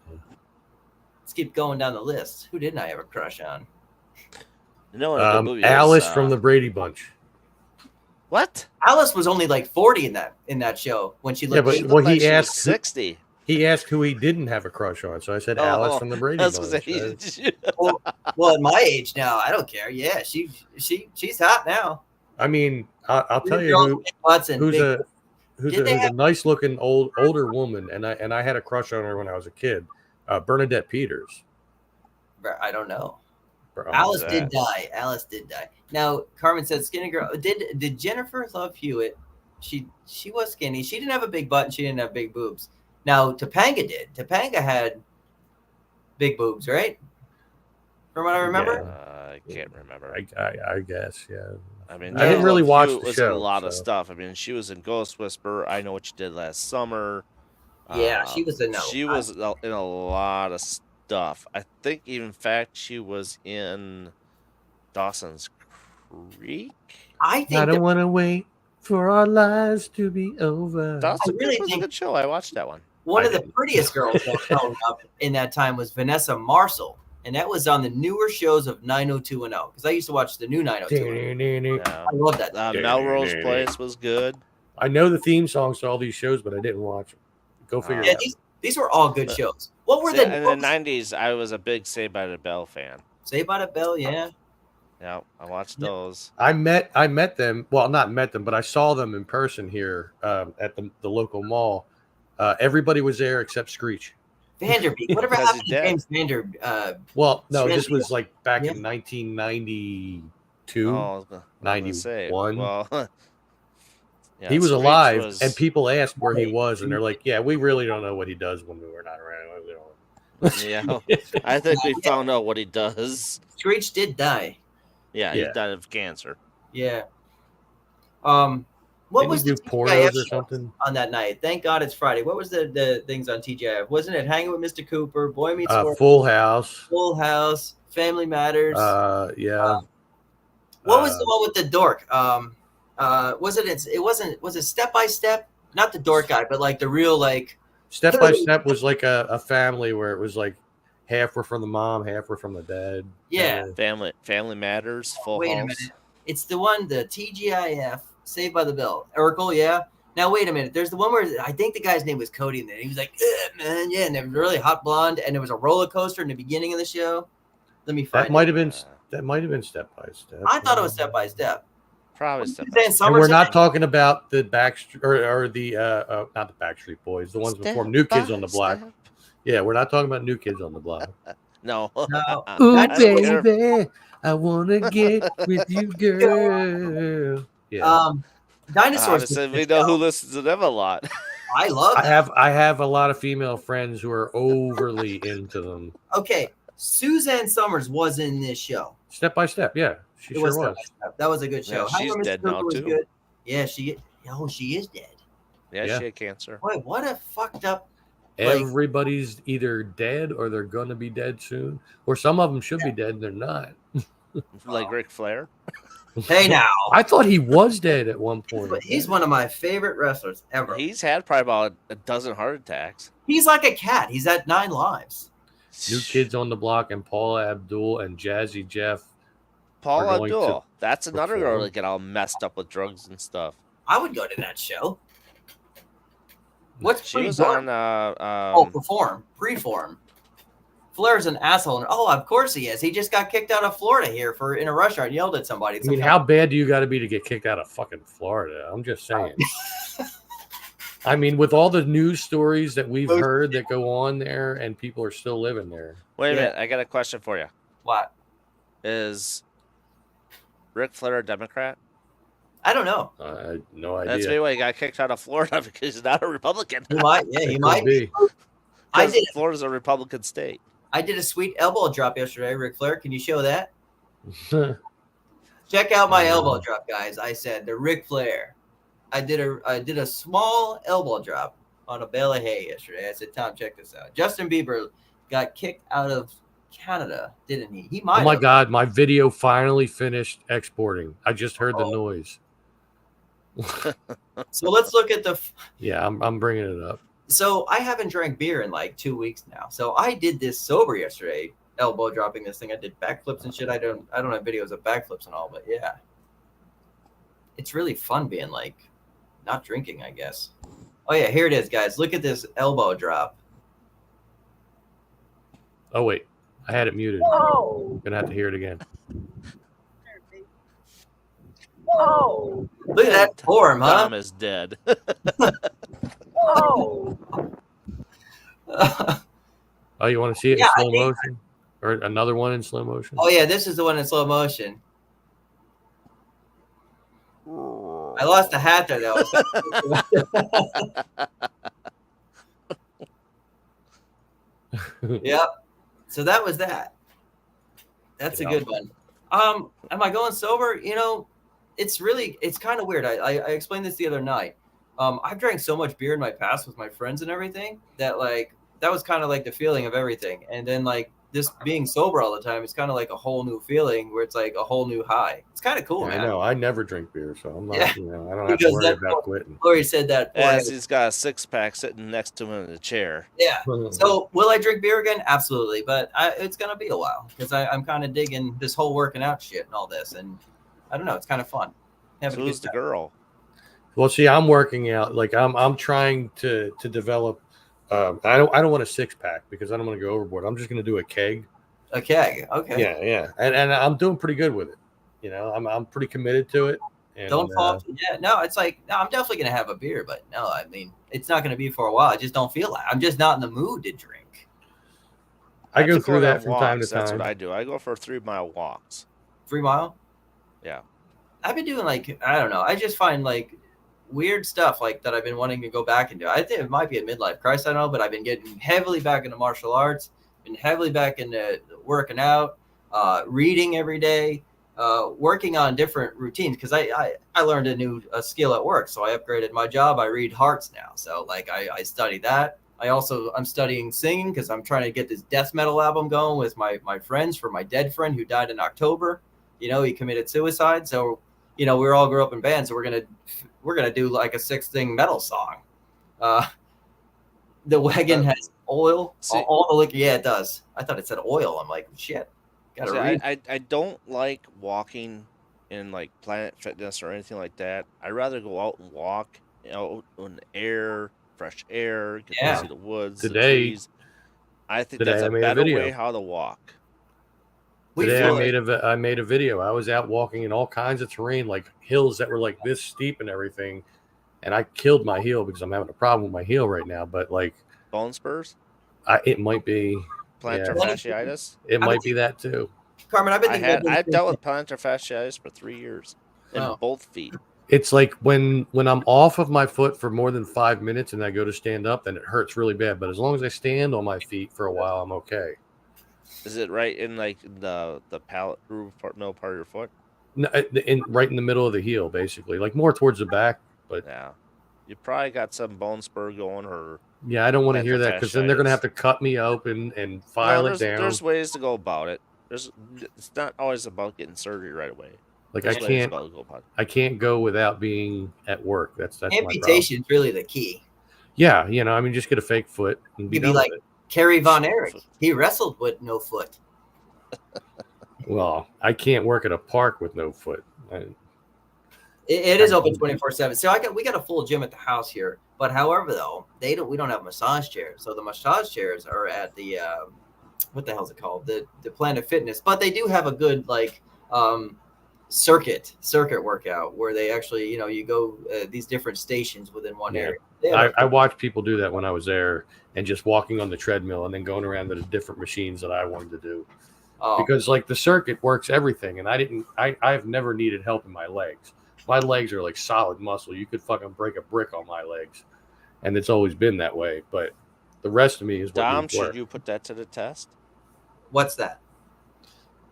Let's keep going down the list. Who didn't I have a crush on? You know what a good movie Alice is? from the Brady Bunch. What? Alice was only like 40 in that show when she looked. Yeah, but She when looked like he she was asked 60. He asked who he didn't have a crush on, so I said Alice from the Brady I was Bunch. gonna say, well, at my age now, I don't care. Yeah, she's hot now. I mean, I'll tell you who's a nice looking older woman, and I had a crush on her when I was a kid. Bernadette Peters. I don't know. Bro, Alice did die. Alice did die. Now Carmen said skinny girl. Did Jennifer Love Hewitt? She was skinny. She didn't have a big butt and she didn't have big boobs. Now Topanga did. Topanga had big boobs, right? From what I remember. I can't remember. I guess, yeah. I mean, I didn't really watch the was show. In a lot of stuff. I mean, she was in Ghost Whisperer. I Know What You Did Last Summer. Yeah, she was in. She was in a lot of stuff. I think, in fact, she was in Dawson's Creek. I don't want to wait for our lives to be over. Dawson's Creek was a good show. I watched that one. One of the prettiest girls that showed up in that time was Vanessa Marcel, and that was on the newer shows of 90210. Because I used to watch the new 90210. I love that. Melrose Place was good. I know the theme songs to all these shows, but I didn't watch them. Go figure Yeah, it out. these were all good shows. What were In the the '90s, I was a big Saved by the Bell fan. Saved by the Bell? Yeah. Yeah, I watched those. I met them. Well, not met them, but I saw them in person here at the local mall. Everybody was there except Screech. Vanderbeek. Whatever Because happened he's to dead. James Vander? Well, no, this Vanderbeek. was like back Yeah. in 1992, Oh, I was gonna say, 91. well, yeah, He was Screech alive, was- and people asked where he was, and they're like, "Yeah, we really don't know what he does when we're not around." We don't. Yeah, I think we found out what he does. Screech did die. Yeah, Yeah. he died of cancer. Yeah. What Didn't was he do the pornos TGIF or show something? on that night? Thank God it's Friday. What was the things on TGIF? Wasn't it Hanging with Mr. Cooper, Boy Meets World, Full House. Full House, Family Matters? Yeah. What was the one with the dork? Was it Step by Step? Not the dork guy, but like the real like Step by Step was like a family where it was like half were from the mom, half were from the dad. Yeah. Family Matters, Full Wait a House. minute. It's the one, the TGIF, Saved by the Bell. Urkel, yeah. Now wait a minute. There's the one where I think the guy's name was Cody in there. He was like, man, yeah, and they were really hot blonde, and there was a roller coaster in the beginning of the show. Let me find That might have been Step by Step. I thought it was Step by Step. Probably Step by Step. And we're not talking about the Backstreet or the not the Backstreet Boys, the ones before New Kids on the Block. Yeah, we're not talking about New Kids on the Block. No. Ooh, baby, I wanna get with you, girl. Yeah. Dinosaurs. Honestly, we know who listens to them a lot. I love that. I have a lot of female friends who are overly into them. Okay, Suzanne Summers was in this show. Step by Step, yeah, she It sure Step was. by Step. That was a good show. Yeah, she's Hanging with Mr. dead now, Cooper was too. good. Yeah, she is dead. Yeah, she had cancer. Wait, what a fucked up. Everybody's either dead or they're going to be dead soon, or some of them should be dead and they're not. Like Ric Flair. Hey now, I thought he was dead at one point. but he's one of my favorite wrestlers ever. He's had probably about a dozen heart attacks. He's like a cat. He's at 9 lives. New Kids on the Block and Paula Abdul and Jazzy Jeff. Paul are going Abdul. to That's another perform. girl that get all messed up with drugs and stuff. I would go to that show. What's She was pre-form? on Preform. Flair's an asshole. Oh, of course he is. He just got kicked out of Florida here in a rush hour and yelled at somebody. I mean, how bad do you got to be to get kicked out of fucking Florida? I'm just saying. I mean, with all the news stories that we've heard that go on there, and people are still living there. Wait a minute, I got a question for you. What? Is Ric Flair a Democrat? I don't know. No idea. That's maybe why he got kicked out of Florida because he's not a Republican. He might. Yeah, he It might could be. I did. Florida's a Republican state. I did a sweet elbow drop yesterday, Ric Flair. Can you show that? Check out my elbow drop, guys. I said the Ric Flair. I did a small elbow drop on a bale of hay yesterday. I said, Tom, check this out. Justin Bieber got kicked out of Canada, didn't he? He might. Oh my have. God, my video finally finished exporting. I just heard the noise. So let's look at the. Yeah, I'm bringing it up. So I haven't drank beer in like 2 weeks now. So I did this sober yesterday, elbow dropping this thing. I did backflips and shit. I don't have videos of backflips and all, but yeah, it's really fun being like not drinking, I guess. Oh yeah, here it is, guys. Look at this elbow drop. Oh wait, I had it muted. Whoa. Gonna have to hear it again. Whoa. Look at that form, huh? Tom is dead. Whoa. Oh, you want to see it Yeah, in slow motion, or another one in slow motion? Oh yeah, this is the one in slow motion. I lost a hat there. Yep. So that was that. That's a good one. Am I going sober? You know, it's kind of weird. I explained this the other night. I've drank so much beer in my past with my friends and everything that like that was kind of like the feeling of everything. And then like this being sober all the time, it's kind of like a whole new feeling where it's like a whole new high. It's kind of cool, Yeah, man. I know. I never drink beer, so I'm not. Yeah. You know, I don't have to Because worry about quitting. Lori said that. As he's got a 6-pack sitting next to him in the chair. Yeah. So will I drink beer again? Absolutely, but it's gonna be a while because I'm kind of digging this whole working out shit and all this, and I don't know, it's kind of fun. So who's the girl? Well, see, I'm working out. Like I'm trying to develop. I don't want a 6-pack because I don't want to go overboard. I'm just going to do a keg. A keg. Okay. Yeah, and I'm doing pretty good with it. You know, I'm pretty committed to it. And, Don't fall. Yeah, no, it's like, no, I'm definitely going to have a beer, but no, I mean, it's not going to be for a while. I just don't feel like I'm just not in the mood to drink. I go have to through that on from time to walks. That's time. what I do. I go for 3-mile walks. 3 mile? Yeah. I've been doing like, I don't know. I just find like weird stuff like that I've been wanting to go back into. I think it might be a midlife crisis. I don't know, but I've been getting heavily back into martial arts, been heavily back into working out, reading every day, working on different routines. Cause I learned a skill at work. So I upgraded my job. I read hearts now. So like I study that. I'm studying singing because I'm trying to get this death metal album going with my friends for my dead friend who died in October. You know, he committed suicide. So, you know, we all grew up in bands. So we're gonna do like a 6-thing metal song. The wagon has oil. All the liquor. Yeah, it does. I thought it said oil. I'm like, shit. Gotta read. I don't like walking in like Planet Fitness or anything like that. I'd rather go out and walk, you know, in the air, fresh air, get to see the woods, the trees. I think that's a better way how to walk. Today I made a video. I was out walking in all kinds of terrain, like hills that were like this steep and everything, and I killed my heel because I'm having a problem with my heel right now. But like bone spurs, it might be plantar fasciitis. It might be that too. Carmen, I've dealt with plantar fasciitis for 3 years in both feet. It's like when I'm off of my foot for more than 5 minutes and I go to stand up, then it hurts really bad. But as long as I stand on my feet for a while, I'm okay. Is it right in like the palate groove middle part of your foot? No, right in the middle of the heel, basically, like more towards the back. But yeah, you probably got some bone spur going, or yeah, I don't want to hear that because then they're gonna have to cut me open and file it down. There's ways to go about it. It's not always about getting surgery right away. Like I can't go without being at work. That's amputation is really the key. Yeah, you know, I mean, just get a fake foot and be done like with it. Kerry Von Erich. He wrestled with no foot. Well, I can't work at a park with no foot. It is open 24/7. So we got a full gym at the house here. But however, though, we don't have massage chairs. So the massage chairs are at the what the hell is it called? The Planet Fitness. But they do have a good like circuit workout where they actually, you know, you go these different stations within one area. I watched people do that when I was there, and just walking on the treadmill and then going around to the different machines that I wanted to do. Because like the circuit works everything, and I've never needed help in my legs. My legs are like solid muscle. You could fucking break a brick on my legs, and it's always been that way. But the rest of me is what Dom, should you put that to the test? What's that?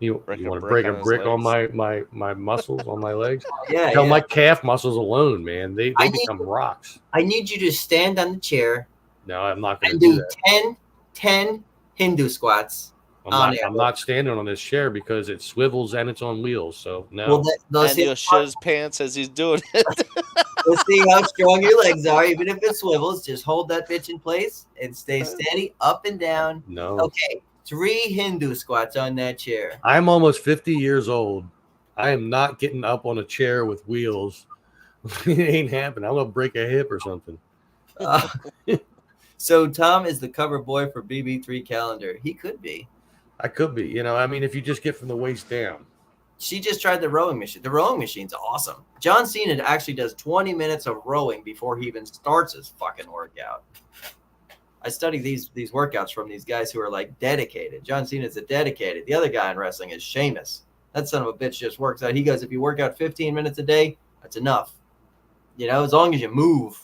You want to break a brick on my muscles on my legs? Yeah. Hell, my calf muscles alone, man, they become rocks. I need you to stand on the chair. No, I'm not going to do that. 10 Hindu squats. I'm not standing on this chair because it swivels and it's on wheels. So no. Well, and he'll shit his pants as he's doing it. Let's see how strong your legs are. Even if it swivels, just hold that bitch in place and stay steady, up and down. No. Okay. 3 Hindu squats on that chair. I'm almost 50 years old. I am not getting up on a chair with wheels. It ain't happening. I'm going to break a hip or something. So Tom is the cover boy for BB3 calendar. He could be. I could be. You know, I mean, if you just get from the waist down. She just tried the rowing machine. The rowing machine's awesome. John Cena actually does 20 minutes of rowing before he even starts his fucking workout. I study these workouts from these guys who are like dedicated. John Cena's a dedicated. The other guy in wrestling is Sheamus. That son of a bitch just works out. He goes, if you work out 15 minutes a day, that's enough. You know, as long as you move.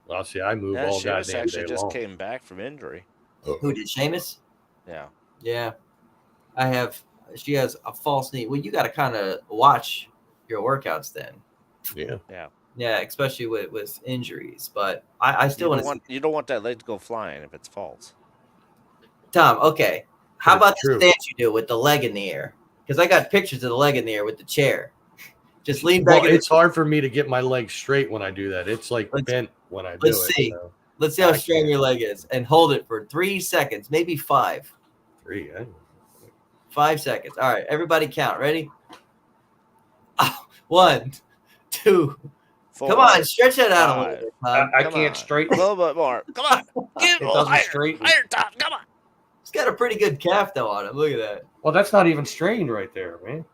Well, see, I move all Sheamus goddamn actually day just long. came back from injury. Who did, Sheamus? Yeah. Yeah. She has a false knee. Well, you got to kind of watch your workouts then. Yeah. Yeah. Yeah, especially with injuries. But I still want to. You don't want that leg to go flying if it's false. Tom, okay. How about the stance you do with the leg in the air? Because I got pictures of the leg in the air with the chair. Just lean back. Well, it's hard for me to get my leg straight when I do that. It's like bent when I do it. Let's see. So. Let's see how strong your leg is. And hold it for 3 seconds, maybe 5. 3, 5 seconds. All right, everybody count. Ready? 1, 2, Come on, stretch that out a little 5. bit, Tom. I Come can't on. straighten A little bit more. Come on. Get It a little doesn't higher. straighten. Higher, Tom. Come on. He's got a pretty good calf though on him. Look at that. Well, that's not even strained right there, man.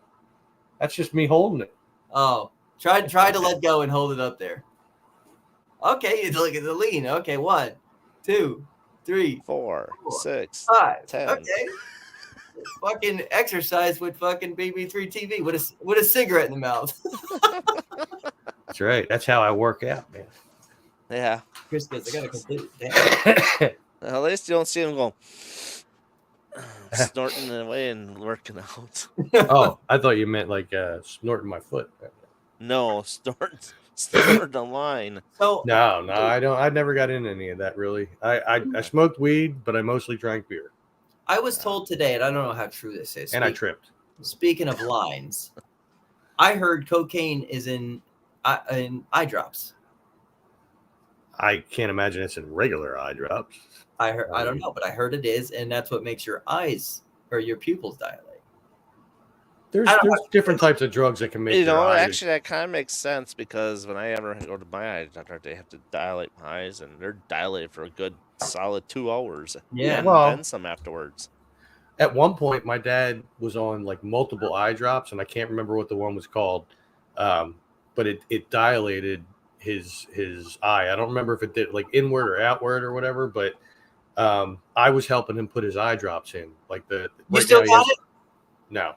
That's just me holding it. Oh, try to let go and hold it up there. Okay, you look at the lean. Okay, 1, 2, 3, 4, 6, 5. 10. Okay. Fucking exercise with fucking BB3 TV with a cigarette in the mouth. That's right. That's how I work out, man. Yeah. Chris goes, I gotta complete it. Damn. At least you don't see him going snorting away and working out. Oh, I thought you meant like snorting my foot. No, snort the line. So No, I don't. I never got into any of that really. I smoked weed, but I mostly drank beer, I was told today, and I don't know how true this is. and I tripped. Speaking of lines, I heard cocaine is in eye drops. I can't imagine it's in regular eye drops. I don't know, but I heard it is, and that's what makes your eyes or your pupils dilate. There's different types of drugs that can make You your know, eyes. actually, that kind of makes sense because when I ever go to my eye doctor, they have to dilate my eyes, and they're dilated for a good solid 2 hours. Yeah, and well- then some afterwards. At one point, my dad was on like multiple eye drops, and I can't remember what the one was called, but it dilated his eye. I don't remember if it did like inward or outward or whatever, but I was helping him put his eye drops in. Like You right still now he got has- it? No.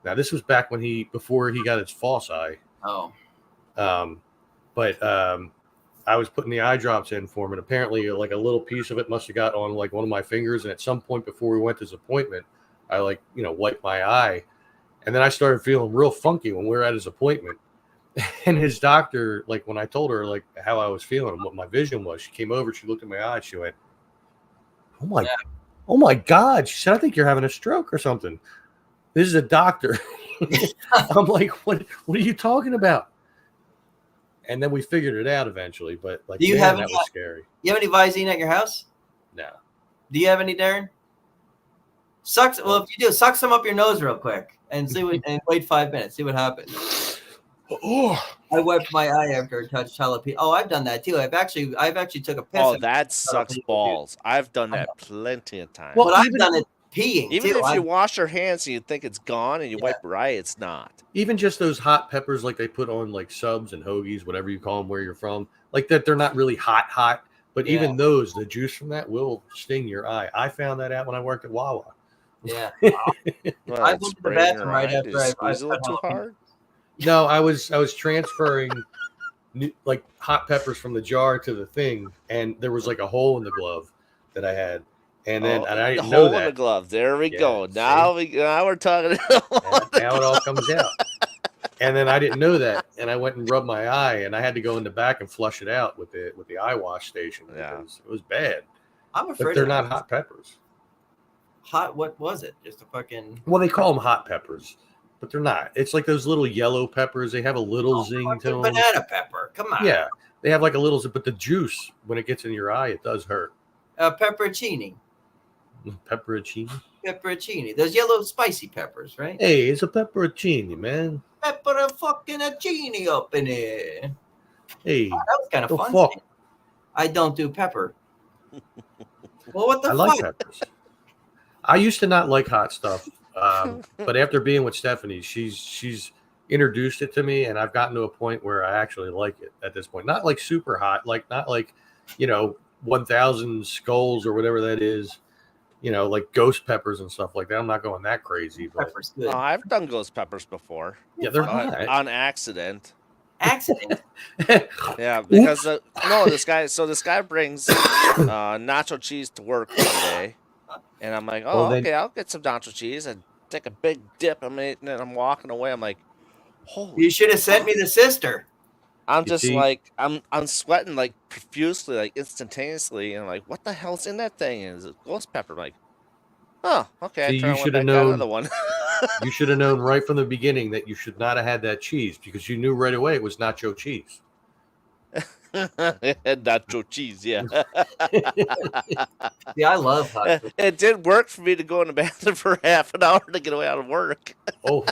Now this was back before he got his false eye. Oh, But I was putting the eye drops in for him, and apparently like a little piece of it must have got on like one of my fingers. And at some point before we went to his appointment, I wiped my eye, and then I started feeling real funky when we were at his appointment. And his doctor, like when I told her like how I was feeling and what my vision was, she came over, she looked at my eye, she went, "Oh my God!" She said, "I think you're having a stroke or something." This is a doctor. I'm like, what are you talking about? And then we figured it out eventually, but like, Do you man, have that any- was scary. you have any Visine at your house? No. Do you have any, Darren? Well, if you do, suck some up your nose real quick and see and wait 5 minutes. See what happens. Oh, I wiped my eye after I touched jalapeno. Oh, I've done that too. I've actually took a piss. Oh, and- that sucks balls. I've done that plenty of times. But I've done it peeing Even too. if you wash your hands and you think it's gone and you wipe your eye, it's not. even just those hot peppers, like they put on like subs and hoagies, whatever you call them, where you're from, like that. They're not really hot, but even those, the juice from that will sting your eye. I found that out when I worked at Wawa. Yeah. Well, I went to the spraying bathroom your right eye, after did you I squeeze a little too jalapeno. hard. No, I was transferring like hot peppers from the jar to the thing, and there was like a hole in the glove that I had, and then and I the didn't know hole that. in the glove. There we Yeah, go. see? Now we're talking. Now it all comes out. And then I didn't know that, and I went and rubbed my eye, and I had to go in the back and flush it out with the eye wash station because it was bad. I'm afraid But they're of not that. hot peppers. Hot. What was it? Just a fucking. Well, they call them hot peppers, but they're not. It's like those little yellow peppers. They have a little zing to them. Banana pepper. Come on. Yeah, they have like a little, but the juice when it gets in your eye, it does hurt. Pepperoncini. Pepperoncini. Pepperoncini. Those yellow spicy peppers, right? Hey, it's a pepperoncini, man. Pepper a fucking a genie up in here. Hey, Oh, that was kind of the fun. fuck? I don't do pepper. Well, what the I fuck? like peppers. I used to not like hot stuff, but after being with Stephanie, she's introduced it to me, and I've gotten to a point where I actually like it at this point. Not like super hot, like not like 1,000 skulls or whatever that is. Like ghost peppers and stuff like that. I'm not going that crazy, but Pepper's good. Oh, I've done ghost peppers before. yeah, they're hot. On accident. Accident. Yeah, because this guy brings nacho cheese to work one day, and I'm like, Well, then- okay, I'll get some nacho cheese and take a big dip. I'm eating it, and I'm walking away. I'm like, holy! You should have sent me the sister. I'm You just see? like I'm sweating like profusely, like instantaneously, and I'm like, what the hell's in that thing? And it's ghost pepper. I'm like, oh, okay. See, I try you and should went have back got known. another one. You should have known right from the beginning that you should not have had that cheese because you knew right away it was nacho cheese. Nacho cheese, yeah. Yeah, I love hot. It did work for me to go in the bathroom for half an hour to get away out of work. Oh,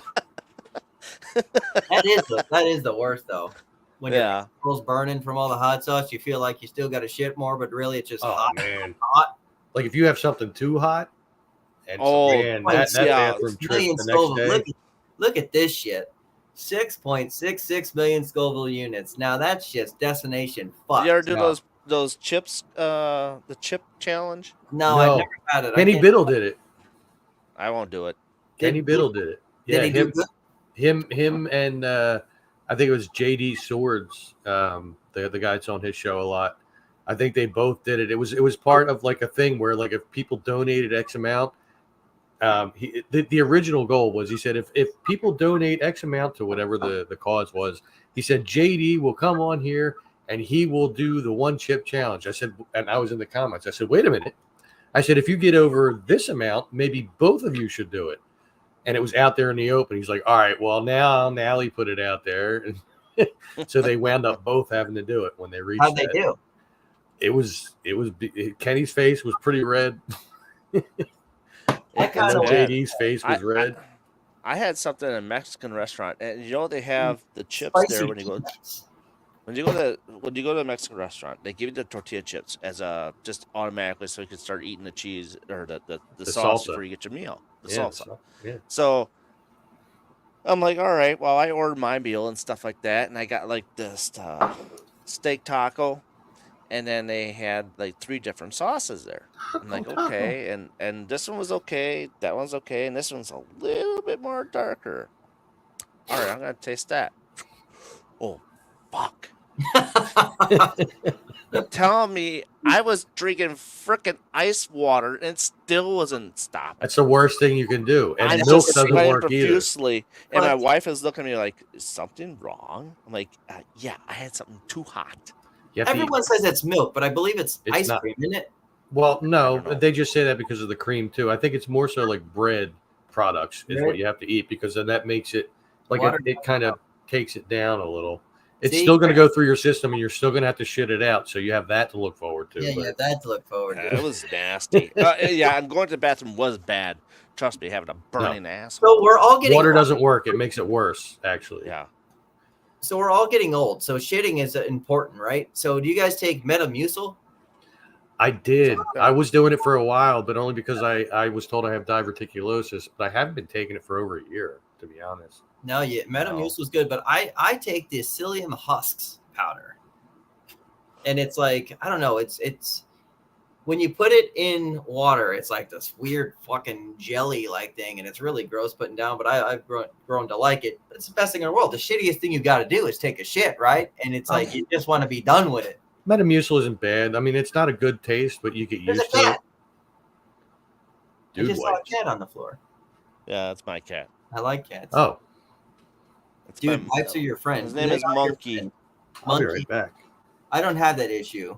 That is the worst though. when your Yeah. asshole's burning from all the hot sauce, you feel like you still got to shit more, but really it's just Oh hot. man, Hot. like if you have something too hot, and Oh, man, Point that yeah. bathroom trip million the next Scoville. day. Look at this shit. 6.66 million Scoville units. Now that's just destination fuck. You ever do No. those chips? The chip challenge. No, I've No. never had it. I Kenny can't- Biddle did it. I won't do it. Kenny Biddle did it. Did Yeah, he do good? him, and I think it was JD Swords, the guy that's on his show a lot. I think they both did it. It was part of like a thing where like if people donated X amount, the original goal was, he said if people donate X amount to whatever the cause was, he said JD will come on here and he will do the one chip challenge. I said, and I was in the comments, I said, wait a minute. I said, if you get over this amount, maybe both of you should do it. And it was out there in the open. He's like, all right, well, now he put it out there. And so they wound up both having to do it when they reached How'd they that. do? Kenny's face was pretty red. I And kind then of JD's face was red. I had something in a Mexican restaurant, and you know they have the chips there when you go. When you go to a Mexican restaurant, they give you the tortilla chips as just automatically, so you can start eating the cheese or the sauce salsa. before you get your meal, the Yeah, salsa. yeah. So I'm like, all right, well, I ordered my meal and stuff like that, and I got like this steak taco, and then they had like 3 different sauces there. I'm like, okay, and this one was okay, that one's okay, and this one's a little bit more darker. All right, I'm gonna taste that. Oh, fuck. Telling me I was drinking freaking ice water and it still wasn't stopping. That's the worst thing you can do. And I milk just doesn't sweated work either. profusely, and my But- wife is looking at me like, "Is something wrong?" I'm like, "Yeah, I had something too hot." You have to eat- Everyone says it's milk, but I believe it's ice not. cream, isn't it? Well, no, don't know. they just say that because of the cream too. I think it's more so like bread products is Bread? what you have to eat, because then that makes it like Water it kind of takes it down a little. It's See? still going to go through your system, and you're still going to have to shit it out. So you have that to look forward to. Yeah, but yeah, that to look forward Yeah, to. it was nasty. Yeah, and going to the bathroom was bad. Trust me, having a burning ass. So we're all getting water old. doesn't work. It makes it worse, actually. Yeah. So we're all getting old. So shitting is important, right? So do you guys take Metamucil? I did. I was doing it for a while, but only because I was told I have diverticulosis. But I haven't been taking it for over a year, to be honest. No, yeah, Metamucil is good, but I take the psyllium husks powder, and it's like, I don't know, it's when you put it in water, it's like this weird fucking jelly like thing, and it's really gross putting down. But I've grown to like it. It's the best thing in the world. The shittiest thing you got to do is take a shit, right? And it's like you just want to be done with it. Metamucil isn't bad. I mean, it's not a good taste, but you get There's used a to it. cat. I Dude just saw a wipes. cat on the floor. Yeah, that's my cat. I like cats. Oh, It's Dude, my- wipes are your friends. His name They're is not your Monkey. friend. I'll be Monkey. right back. I don't have that issue.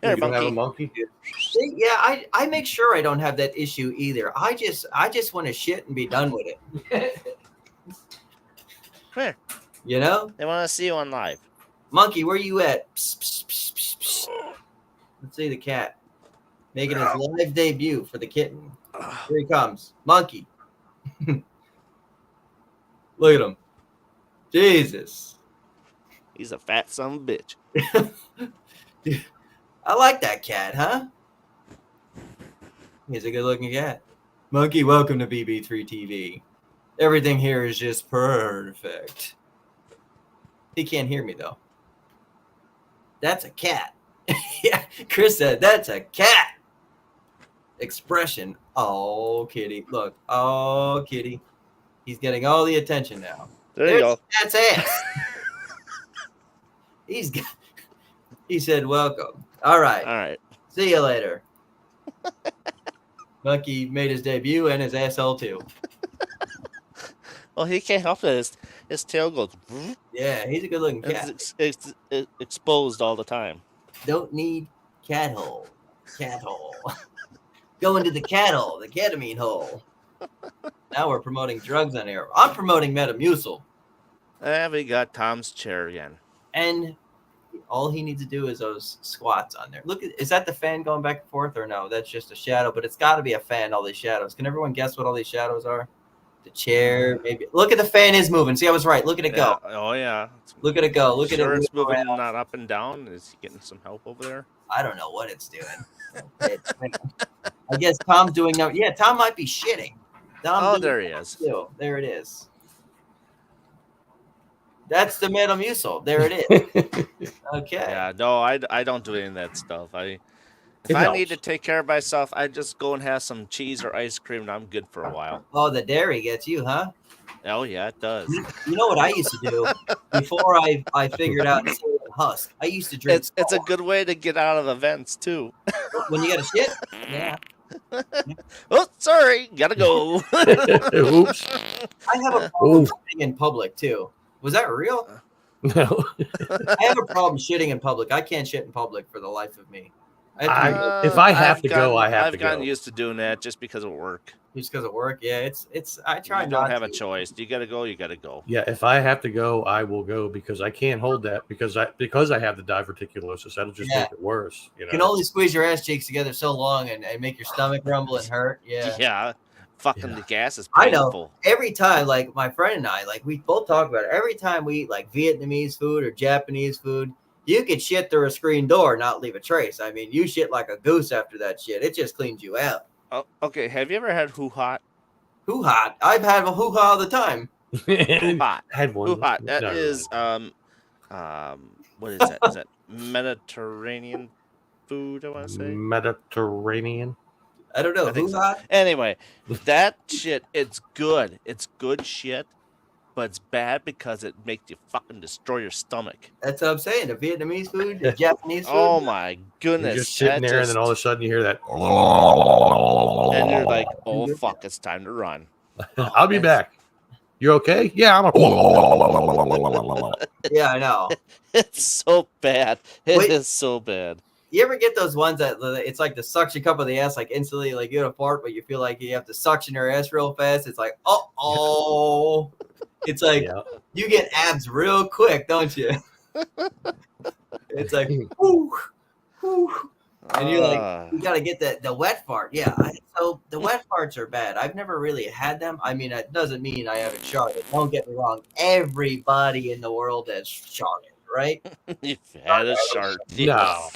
Here, You don't have a Monkey. monkey? Yeah, I make sure I don't have that issue either. I just want to shit and be done with it. Come here. You know, They want to see you on live. Monkey, where you at? Psst, psst, psst, psst, psst. Let's see the cat making his live debut for the kitten. Here he comes, Monkey. Look at him, Jesus. He's a fat son of a bitch. I like that cat, huh? He's a good-looking cat. Monkey, welcome to BB3 TV. Everything here is just perfect. He can't hear me though. That's a cat. Yeah, Chris said that's a cat. Expression. Oh, kitty. Look. Oh, kitty. He's getting all the attention now. There you go. That's ass. He said, welcome. All right. All right. See you later. Monkey made his debut and his asshole too. Well, he can't help it. His tail goes. Yeah, he's a good looking cat. It's exposed all the time. Don't need cat hole. Cat hole. Go into the cat hole, the ketamine hole. Now we're promoting drugs on air. I'm promoting Metamucil. And we got Tom's chair again. And all he needs to do is those squats on there. Look, is that the fan going back and forth or no? That's just a shadow, but it's got to be a fan, all these shadows. Can everyone guess what all these shadows are? The chair, maybe. Look at the fan is moving. See, I was right. Look at it go. Oh yeah. Look at it go. Look at it. It's move moving around. not up and down. Is he getting some help over there? I don't know what it's doing. I guess Tom's doing no. Yeah, Tom might be shitting. There he is. Too. There it is. That's the Metamucil. There it is. Okay. Yeah, no, I don't do any of that stuff. If It I helps. need to take care of myself, I just go and have some cheese or ice cream, and I'm good for a while. Oh, the dairy gets you, huh? Oh yeah, it does. You know what I used to do before I figured out Cereal Husk? I used to drink. It's a good way to get out of events too. When you got a shit. Yeah. Oh, sorry, gotta go. Oops. I have a problem shitting in public too. Was that real? No. I have a problem shitting in public. I can't shit in public for the life of me. If I have to go, I have to go. I've gotten used to doing that just because of work. Just because of work, yeah. It's. I try You not don't have to. a choice. You gotta go. You gotta go. Yeah, if I have to go, I will go because I can't hold that because I have the diverticulosis. That'll just make it worse. You You know? can only squeeze your ass cheeks together so long and make your stomach rumble and hurt. Yeah. Yeah. Fucking the gas is I painful. know. Every time, like my friend and I, like we both talk about it. Every time we eat like Vietnamese food or Japanese food, you could shit through a screen door and not leave a trace. I mean, you shit like a goose after that shit. It just cleans you out. Oh, okay. Have you ever had Hoo Hot? Hoo Hot. I've had a hoo ha all the time. Hoo Hot. Had one. Hoo Hot. That Not is what is that? Is that Mediterranean food? I want to say Mediterranean. I don't know. I think Hoo so. ha. Anyway, that shit, it's good. It's good shit, but it's bad because it makes you fucking destroy your stomach. That's what I'm saying. The Vietnamese food, the Japanese food. Oh my goodness! You're just sitting that there, and then all of a sudden you hear that. and you're like, "Oh fuck, it's time to run." I'll be back. You okay? Yeah, I'm. Yeah, I know. It's so bad. It is Wait. so bad. You ever get those ones that it's like the suction cup of the ass, like instantly, like you get a fart, but you feel like you have to suction your ass real fast? It's like, oh, it's like you get abs real quick, don't you? It's like, whoo, whoo. And you're like, you got to get the wet fart. Yeah. So the wet farts are bad. I've never really had them. I mean, it doesn't mean I haven't sharted. Don't get me wrong. Everybody in the world has sharted, right? You've had a shark. No.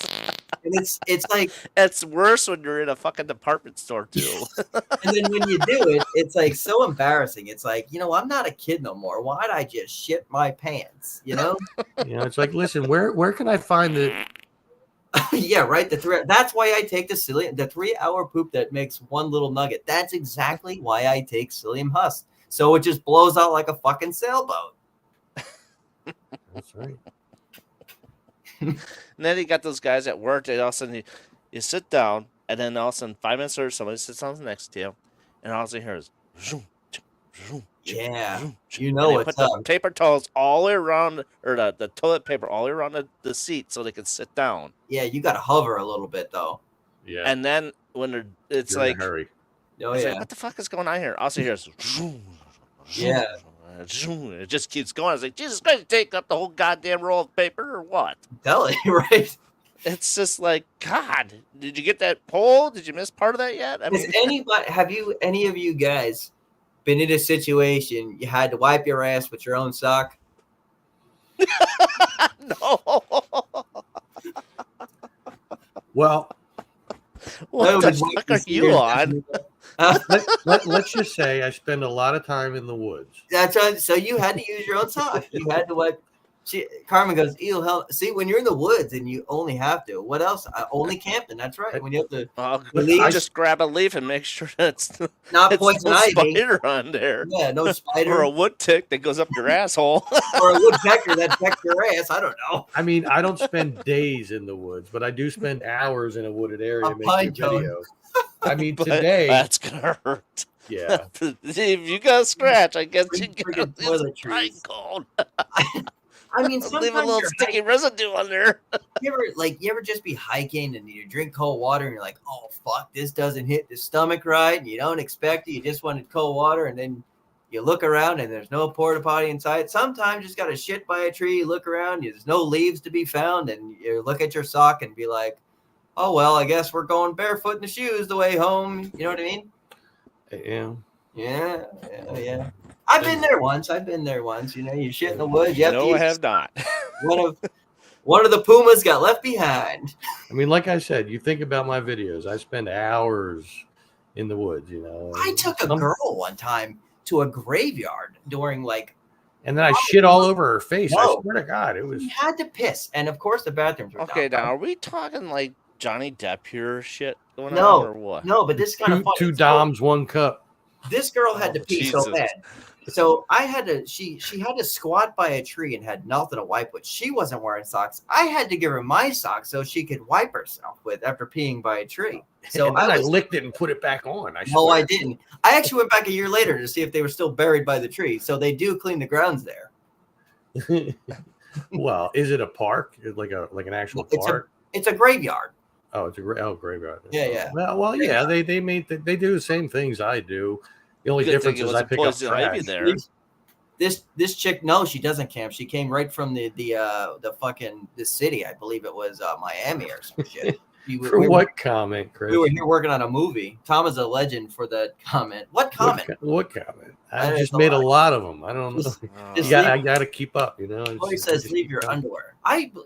And it's like it's worse when you're in a fucking department store too. And then when you do it, it's like so embarrassing. It's like, I'm not a kid no more. Why'd I just shit my pants? It's like, listen, where can I find the? Yeah, right. That's why I take the 3-hour poop that makes one little nugget. That's exactly why I take psyllium husk. So it just blows out like a fucking sailboat. That's right. And then you got those guys at work. And all of a sudden you sit down, and then all of a sudden 5 minutes later somebody sits down next to you, and all you hear is zoom, zoom, yeah. zoom, You know they what's put the up. paper towels all the way around, or the toilet paper all the way around the seat so they can sit down. Yeah, you got to hover a little bit though. Yeah. And then when it's You're in a like, hurry. Oh it's yeah. like, what the fuck is going on here? Also here's zoom, Yeah. zoom. It just keeps going. It's like, Jesus Christ, you take up the whole goddamn roll of paper or what? Tell it, right? It's just like, God, did you get that poll? Did you miss part of that yet? I mean, Have any of you guys been in a situation you had to wipe your ass with your own sock? no. Well, What the fuck are you on? let's just say I spend a lot of time in the woods. That's right. So you had to use your own sock. You had to wipe. Carmen goes, ew, hell. See, when you're in the woods and you only have to, what else? Only camping. That's right. When you have to Just grab a leaf and make sure that's not it's poison no ivy. spider on there. Yeah, no spider. Or a wood tick that goes up your asshole. Or a woodpecker that pecks your ass. I don't know. I mean, I don't spend days in the woods, but I do spend hours in a wooded area making pine cone. video. I mean, But today that's gonna hurt. Yeah. If you got a scratch, I guess you got toiletries. cold. I mean, Leave a sometimes little you're sticky residue on there. you ever just be hiking and you drink cold water and you're like, oh fuck, this doesn't hit the stomach right, and you don't expect it. You just wanted cold water, and then you look around and there's no porta potty inside. Sometimes you just got to shit by a tree. You look around, there's no leaves to be found, and you look at your sock and be like, oh well, I guess we're going barefoot in the shoes the way home. You know what I mean? Yeah. Yeah. I've been there once. You know, you shit in the woods. You have to No, I use have not. one of the pumas got left behind. I mean, like I said, you think about my videos. I spend hours in the woods. You know, I took a girl one time to a graveyard during and then I shit all over her face. I No. swear to God, it was. we had to piss, and of course the bathrooms were Okay, down. now are we talking like Johnny Depp here shit going No. on or what? No, but this is kind of funny. Two Doms, one cup. This girl had to pee so Jesus. bad. So I had to. She had to squat by a tree and had nothing to wipe with. She wasn't wearing socks. I had to give her my socks so she could wipe herself with after peeing by a tree. So And then I licked it and put it back on. No, I didn't. I actually went back a year later to see if they were still buried by the tree. So they do clean the grounds there. Well, is it a park? Like an actual park? It's a graveyard. Oh, it's a graveyard. Yeah. Well, yeah. They do the same things I do. The only Good difference thing it is I wasn't pick up poison ivy trash. there. This chick, no, she doesn't camp. She came right from the fucking the city. I believe it was Miami or some shit. For what comment, Chris? We were here working on a movie. Tom is a legend for that comment. What comment? What comment? I I just don't made know. a lot of them. I don't know. Just I got to keep up, you know. Boy says leave your underwear.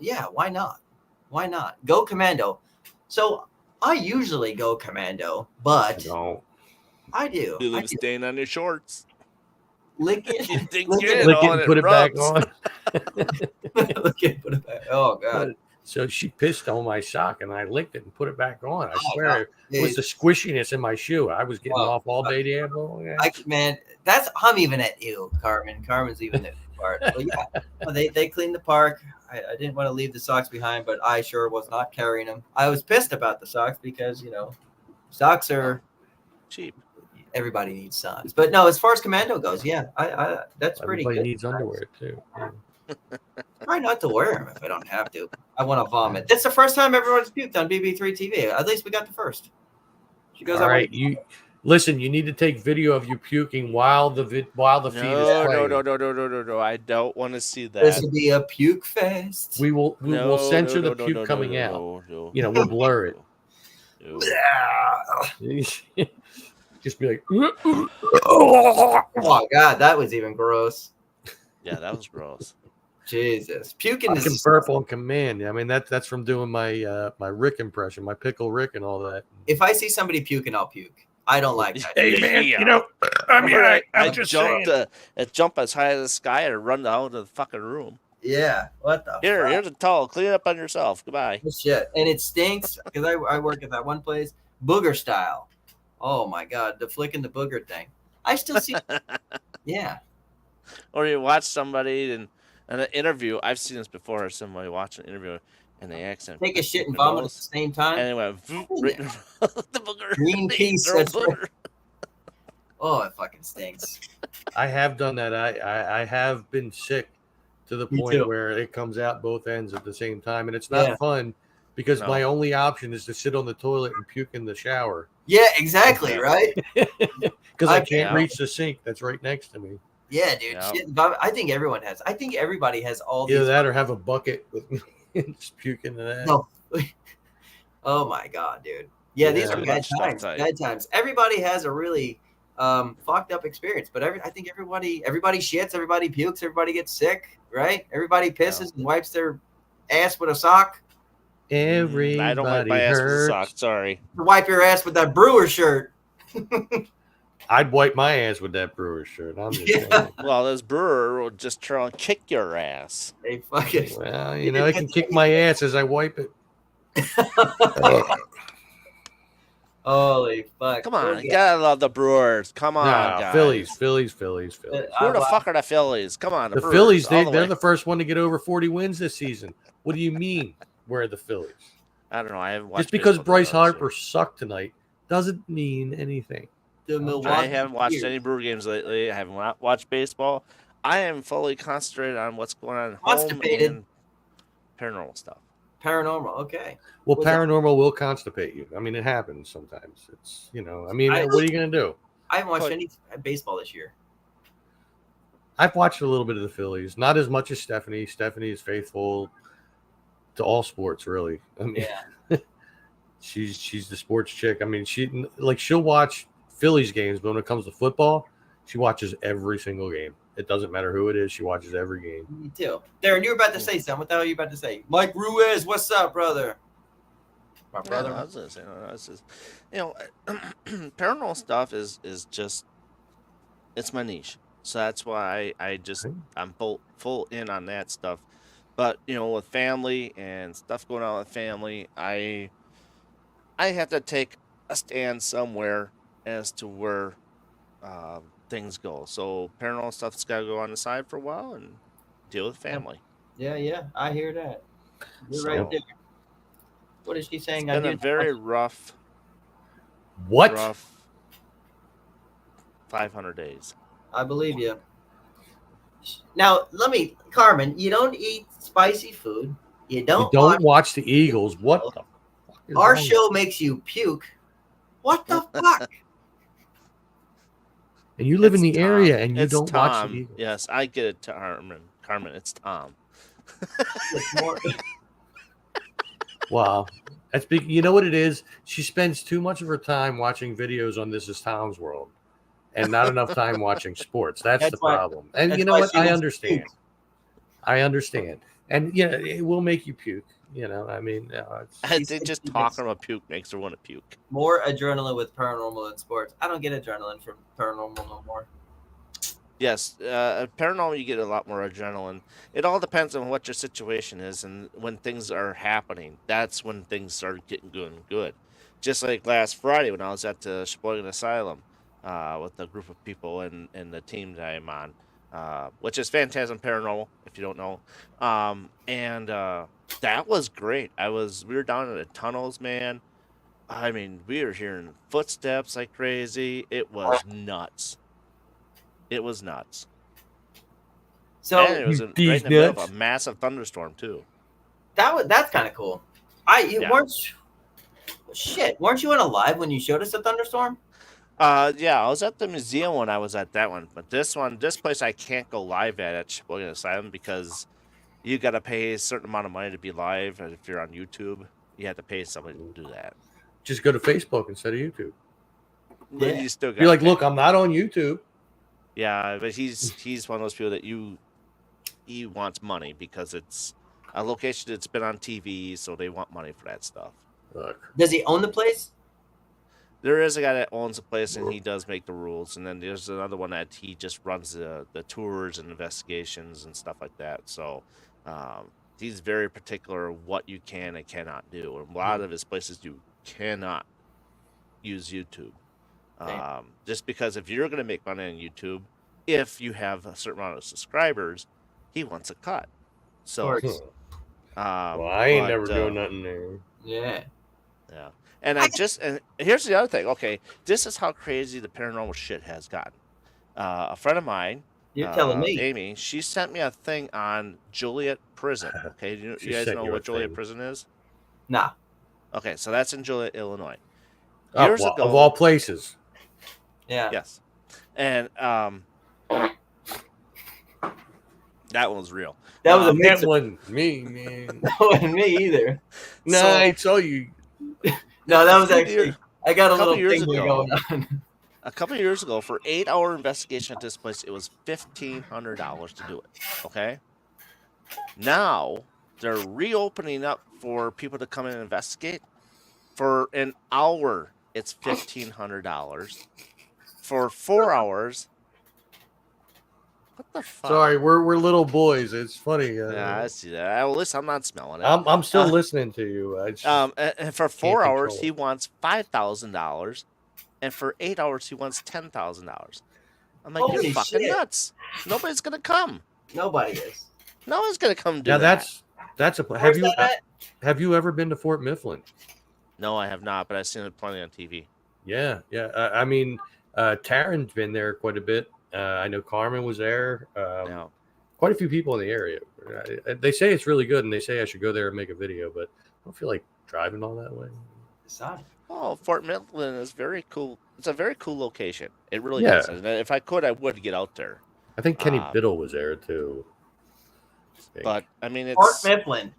Yeah, why not? Why not? Go commando. So I usually go commando, but No. I do. You I leave a do. stain on your shorts. Lick You it. think Lick you're it. in Lick it on and put it back rubs. on. Lick it. Put it back. Oh god. So she pissed on my sock, and I licked it and put it back on. I Oh, swear, God. it was the squishiness in my shoe. I was getting Oh, off all day, damn. Yeah. Man, I'm even at you, Carmen. Carmen's even at the part. But yeah, no, they cleaned the park. I didn't want to leave the socks behind, but I sure was not carrying them. I was pissed about the socks because socks are Cheap. everybody needs socks. But no, as far as commando goes, yeah, I that's pretty Everybody good. needs underwear too. Yeah. Try not to wear them if I don't have to. I want to vomit. That's the first time everyone's puked on BB3 TV. At least we got the first. She goes, All right, you listen. You need to take video of you puking while the feed is playing. No. I don't want to see that. This will be a puke fest. We will censor the puke coming out. No. You know, we'll blur it. No. Just be like, Oh god, that was even gross. Yeah, that was gross. Jesus, puking I can is. burp on command. I mean, that's from doing my my Rick impression, my pickle Rick, and all that. If I see somebody puking, I'll puke. I don't like that. Hey man, Yeah. I mean, I jump as high as the sky and run down to the fucking room. Yeah, what the? Here's a towel. Clean it up on yourself. Goodbye. Shit, and it stinks because I work at that one place, booger style. Oh my god, the flicking the booger thing. I still see. Yeah. Or you watch somebody in an interview. I've seen this before. Somebody watch an interview and they accident Take a shit and vomit at the same time. and it went voop, right in the booger. Green They peas, throw that's right. booger. Oh, it fucking stinks. I have done that. I have been sick to the Me point too. where it comes out both ends at the same time, and it's not Yeah. fun because No. my only option is to sit on the toilet and puke in the shower Yeah, exactly, right? because I can't Yeah. reach the sink that's right next to me. Yeah, dude. Yeah. Shit and vomit. I think everyone has. I think everybody has all Either these. that or have a bucket with just puke into that. No. Oh my god, dude. Yeah, these Yeah. are bad Stuff times. tight. Bad times. Everybody has a really fucked up experience, but I think everybody shits, everybody pukes, everybody gets sick, right? Everybody pisses and wipes their ass with a sock. Everybody I don't wipe my ass with a hurts. sock. Sorry. Wipe your ass with that Brewer shirt. I'd wipe my ass with that Brewer shirt. I'm just Yeah. saying. Well, this brewer will just try and kick your ass. They fucking. Well, you know, I can kick my ass as I wipe it. Holy fuck! Come on, you Yeah. gotta love the Brewers. Come on, Nah, guys. Phillies. Who the fuck are the Phillies? Come on, The Brewers, Phillies, all they're way. the first one to get over 40 wins this season. What do you mean? Where are the Phillies? I don't know. I haven't watched Just because baseball Bryce that much, Harper sucked tonight doesn't mean anything. The so Milwaukee. I haven't watched Brewers. any Brewer games lately. I haven't watched baseball. I am fully concentrated on what's going on at home Constipated. and paranormal stuff. Paranormal. Okay. Well, Was that- paranormal will constipate you. I mean, it happens sometimes. It's, you know, I mean, I- what are you going to do? I haven't watched But- any baseball this year. I've watched a little bit of the Phillies, not as much as Stephanie. Stephanie is faithful to all sports, really. I mean, Yeah. she's the sports chick. I mean, she'll watch Phillies games, but when it comes to football, she watches every single game. It doesn't matter who it is. She watches every game. Me too. Darren, you were about to say something. What the hell are you about to say? Mike Ruiz, what's up, brother? My brother. Yeah, I was gonna say, that's just, paranormal stuff is just, it's my niche. So that's why I'm full in on that stuff. But with family and stuff going on with family, I have to take a stand somewhere as to where things go. So paranormal stuff's got to go on the side for a while and deal with family. Yeah, I hear that. You're So, right there. What is she saying? It's been a very rough 500 days. I believe you. Now, Carmen, you don't eat spicy food. You don't watch the Eagles. What the fuck is Our wrong show with makes you puke. What the fuck? And you live in the Tom. area and you It's don't watch Tom. the Eagles. Yes, I get it, Carmen, it's Tom. Wow. You know what it is? She spends too much of her time watching videos on This Is Tom's World and not enough time watching sports. That's the problem. And you know what? I understand. I understand. And it will make you puke. I mean, I think just talking about puke makes her want to puke. More adrenaline with paranormal than sports. I don't get adrenaline from paranormal no more. Yes, paranormal, you get a lot more adrenaline. It all depends on what your situation is and when things are happening. That's when things start getting good. Just like last Friday when I was at the Sheboygan Asylum with a group of people and the team that I'm on, which is Phantasm Paranormal, if you don't know. And that was great. We were down in the tunnels, man. I mean, we were hearing footsteps like crazy. It was nuts. It was nuts. So and it was right in the middle of a massive thunderstorm too. That's kind of cool. Weren't you on a live when you showed us a thunderstorm? Yeah, I was at the museum when I was at that one, but this place I can't go live at Sheboygan Asylum because you got to pay a certain amount of money to be live, and if you're on YouTube, you have to pay somebody to do that. Just go to Facebook instead of YouTube. Yeah. You still You're like, look, I'm not on YouTube. Yeah, but he's one of those people that he wants money because it's a location that's been on TV, so they want money for that stuff. Look. Does he own the place? There is a guy that owns the place, and he does make the rules. And then there's another one that he just runs the tours and investigations and stuff like that. So he's very particular what you can and cannot do. And a lot of his places you cannot use YouTube. Just because if you're going to make money on YouTube, if you have a certain amount of subscribers, he wants a cut. So, well, I ain't never doing nothing there. Yeah. And and here's the other thing. Okay, this is how crazy the paranormal shit has gotten. A friend of mine, you're telling me, Amy, she sent me a thing on Joliet Prison. Okay, you guys know what Joliet Prison is? Nah. Okay, so that's in Joliet, Illinois. Years ago, of all places. Yeah. Yes. And that one was real. That was that wasn't me, man. That wasn't me either. No, I saw you. No, that was actually. I got a little thing going on. A couple of years ago, for 8-hour investigation at this place, it was $1,500 to do it. Okay. Now they're reopening up for people to come in and investigate. For an hour, it's $1,500. For 4 hours. What the fuck? Sorry, we're little boys. It's funny. Yeah, I see that. Well, listen, I'm not smelling it. I'm still listening to you. And for 4 hours, he wants $5,000, and for 8 hours, he wants $10,000. I'm like, holy you're fucking shit. nuts. Nobody's gonna come. Nobody is. No one's gonna come do now that. That's a. Have you ever been to Fort Mifflin? No, I have not, but I've seen it plenty on TV. Yeah. I mean, Taryn's been there quite a bit. I know Carmen was there. Quite a few people in the area. They say it's really good, and they say I should go there and make a video, but I don't feel like driving all that way. Oh, Fort Mifflin is very cool. It's a very cool location. It really is. And if I could, I would get out there. I think Kenny Biddle was there too. But I mean, it's Fort Mifflin.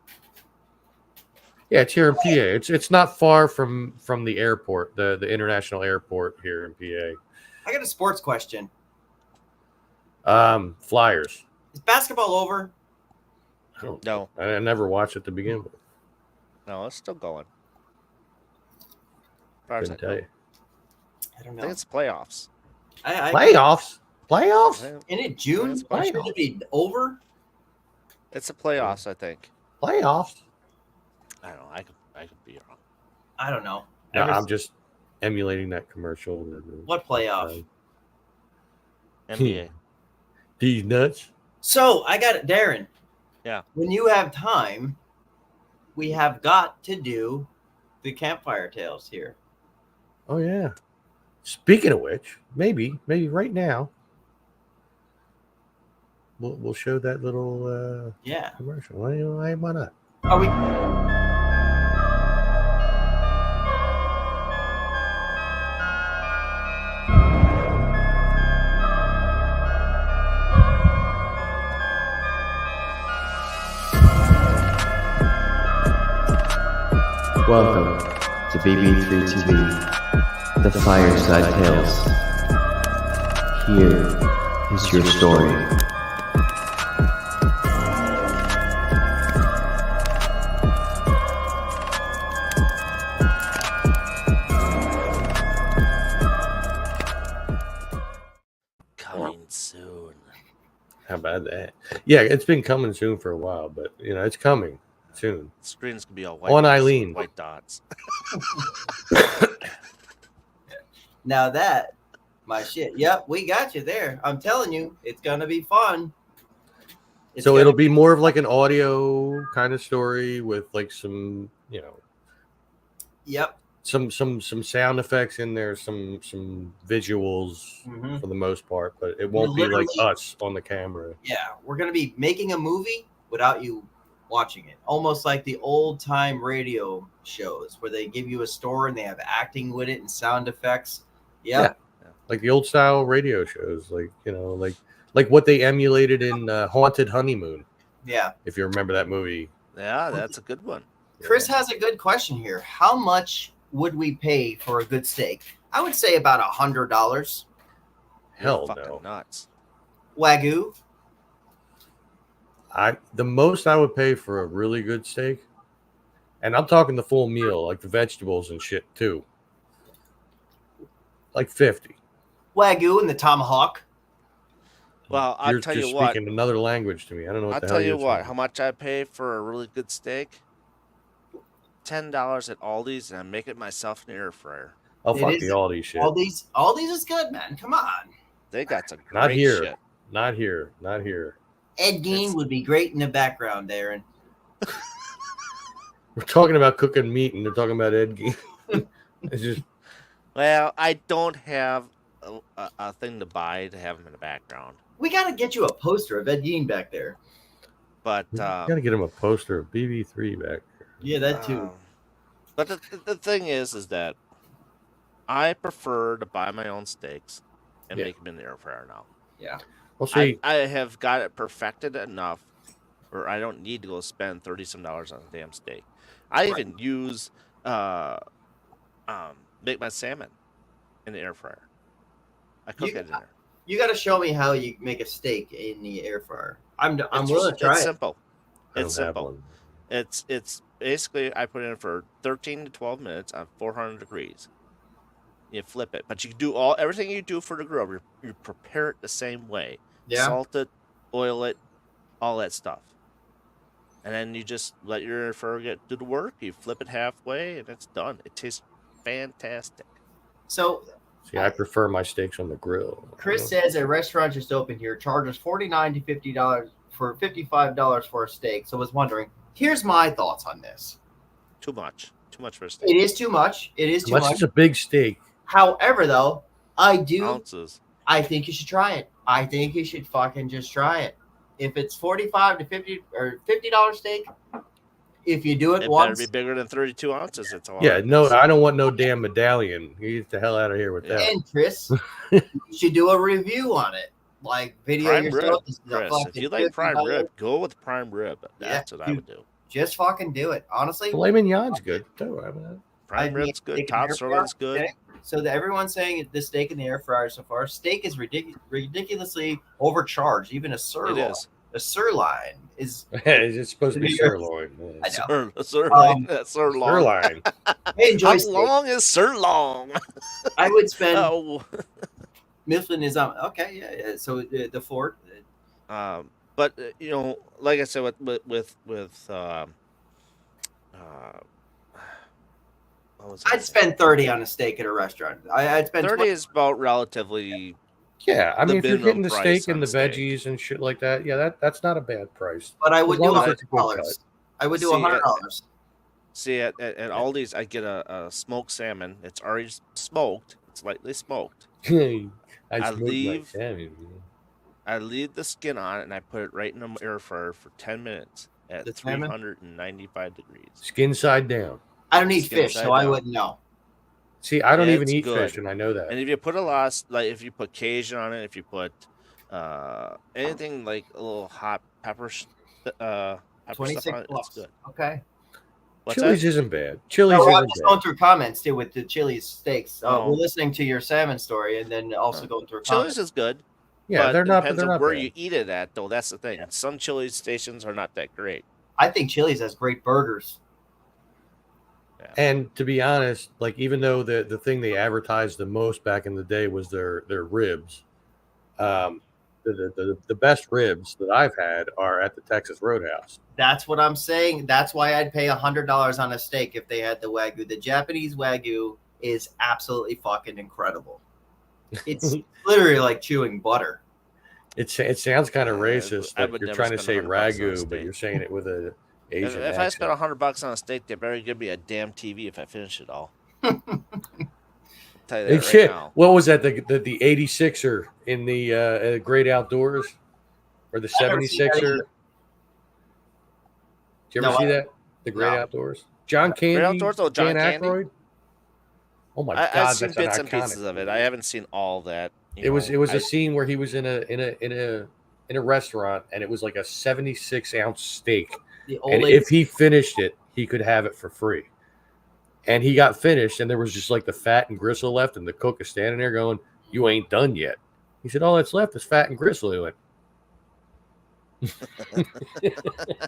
Yeah, it's here in PA. It's not far from the airport, the international airport here in PA. I got a sports question. Flyers. Is basketball over? No. I never watched it to begin with. No, it's still going. As far as I Couldn't tell know. you. I don't I know. think it's playoffs. Playoffs? Playoffs? In it June? It's Shouldn't it be over? It's the playoffs, I think. Playoffs? I don't know. I could be wrong. I don't know. No, I'm just emulating that commercial. What playoff? NBA. These nuts. So I got it, Darren. Yeah. When you have time, we have got to do the campfire tales here. Oh yeah. Speaking of which, maybe right now, we'll show that little commercial. Why not? Are we? Welcome to BB3 TV, the Fireside Tales. Here is your story. Coming soon. How about that? Yeah, it's been coming soon for a while, but it's coming soon. The screen's gonna be all white. On Eileen. White dots. Now that, my shit. Yep, we got you there. I'm telling you, it's gonna be fun. So it'll be more of like an audio kind of story with like some, Yep. some sound effects in there, some visuals for the most part, but it won't be like us on the camera. Yeah, we're gonna be making a movie without you watching it, almost like the old time radio shows where they give you a story and they have acting with it and sound effects. Yep. Yeah, like the old style radio shows, like what they emulated in Haunted Honeymoon. Yeah, if you remember that movie. Yeah, that's a good one. Chris has a good question here. How much would we pay for a good steak? I would say about $100. Hell Fucking no. nuts. Wagyu. The most I would pay for a really good steak, and I'm talking the full meal, like the vegetables and shit too, like 50. Wagyu and the tomahawk. Well, I'll You're tell just you what. speaking another language to me. I don't know what I'll the tell hell you you're what. saying. How much I pay for a really good steak? $10 at Aldi's, and I make it myself in the air fryer. Oh, fuck the Aldi shit. Aldi's is good, man. Come on. They got some great Not here. shit. Not here. Not here. Ed Gein would be great in the background, Darren. We're talking about cooking meat, and they're talking about Ed Gein. It's just. Well, I don't have a thing to buy to have them in the background. We got to get you a poster of Ed Gein back there. But You gotta get him a poster of BB3 back there. Yeah, that too. But the thing is that I prefer to buy my own steaks and make them in the air fryer now. Yeah. Well, see, I have got it perfected enough where I don't need to go spend $30-some on a damn steak. I even use make my salmon in the air fryer. I cook it in there. You got to show me how you make a steak in the air fryer. I'm willing to try it's it. Simple. I It's don't have simple. one. It's basically I put it in for 13 to 12 minutes on 400 degrees. You flip it, but you do everything you do for the grill. You prepare it the same way. Yeah. Salt it, oil it, all that stuff, and then you just let your air fryer do the work. You flip it halfway, and it's done. It tastes fantastic. So, See, I prefer my steaks on the grill. Chris says a restaurant just opened here charges $49 to $50 for $55 for a steak. So I was wondering, here's my thoughts on this. Too much for a steak. It is too much. It is too Unless much. it's a big steak. However, though, Ounces. I think you should try it. I think you should fucking just try it. If it's $45 to $50 or $50 steak, if you do it once, better be bigger than 32 ounces. It's all. Yeah, no, I don't want no damn medallion. You get the hell out of here with that. and Chris, you should do a review on it. Like video Prime yourself. rib, Chris. If you like prime rib, go with prime rib. That's what I would do. Just fucking do it. Honestly, Filet mignon's good too. I mean, Prime rib's good. steak in the Top air sirloin's fryer, good. okay? So that everyone's saying the steak in the air fryer so far. Steak is ridiculously overcharged. Even a sirloin. It is. A sirloin is. it's supposed to be sirloin. I know. Sirloin. Sirloin. Sirloin. I enjoy How steak. long is sirloin? I would spend. Oh. Mifflin is on. Okay, yeah. So the Ford. But like I said, with what was I I'd spend 30 on a steak at a restaurant. I'd spend 30 20. is about relatively. Yeah, I the mean, if you're getting minimum the price steak and on the steak. veggies and shit like that, yeah, that's not a bad price. But I As would do long as it's a good $100. cut. I would do See, $100. See, at Aldi's, I get a smoked salmon. It's already smoked. It's lightly smoked. I I smoked my leave- salmon. I leave the skin on and I put it right in the air fryer for 10 minutes at The salmon? 395 degrees. Skin side down. I don't eat Skin fish, side so I down. wouldn't know. See, I don't even It's eat good. fish, and I know that. And if you put a lot, if you put Cajun on it, if you put anything like a little hot pepper, pepper stuff 26 on it, plus. it's good. Okay. What's Chili's that? isn't bad. Chili's No, I'm isn't just bad. going through comments too with the Chili's steaks. Oh. We're listening to your salmon story and then also going through Chili's comments. is good. Yeah, but they're it not. depends They're on not where bad. you eat it at, though. That's the thing. Some Chili's stations are not that great. I think Chili's has great burgers. And to be honest, like even though the thing they advertised the most back in the day was their ribs, the best ribs that I've had are at the Texas Roadhouse. That's what I'm saying. That's why I'd pay $100 on a steak if they had the Wagyu. The Japanese Wagyu is absolutely fucking incredible. It's literally like chewing butter. It sounds kind of racist I that would you're never trying to say spend $100 on a ragu, but steak. you're saying it with a Asian If I accent. spent $100 on a steak, they better give me a damn TV if I finish it all. Tell you Hey, that right shit. now. What was that? The 86er in the Great Outdoors, or the I've never seen that 76er? either. Did you ever No, see I- that? The Great no. Outdoors. John Candy. Outdoors? Oh, John Dan Candy? Aykroyd? Oh my I've god, seen that's an bits and iconic pieces of it. movie. I haven't seen all that. It was a scene where he was in a restaurant, and it was like a 76-ounce steak. The old And lady- if he finished it, he could have it for free. And he got finished, and there was just like the fat and gristle left, and the cook is standing there going, "You ain't done yet." He said, "All that's left is fat and gristle." He went,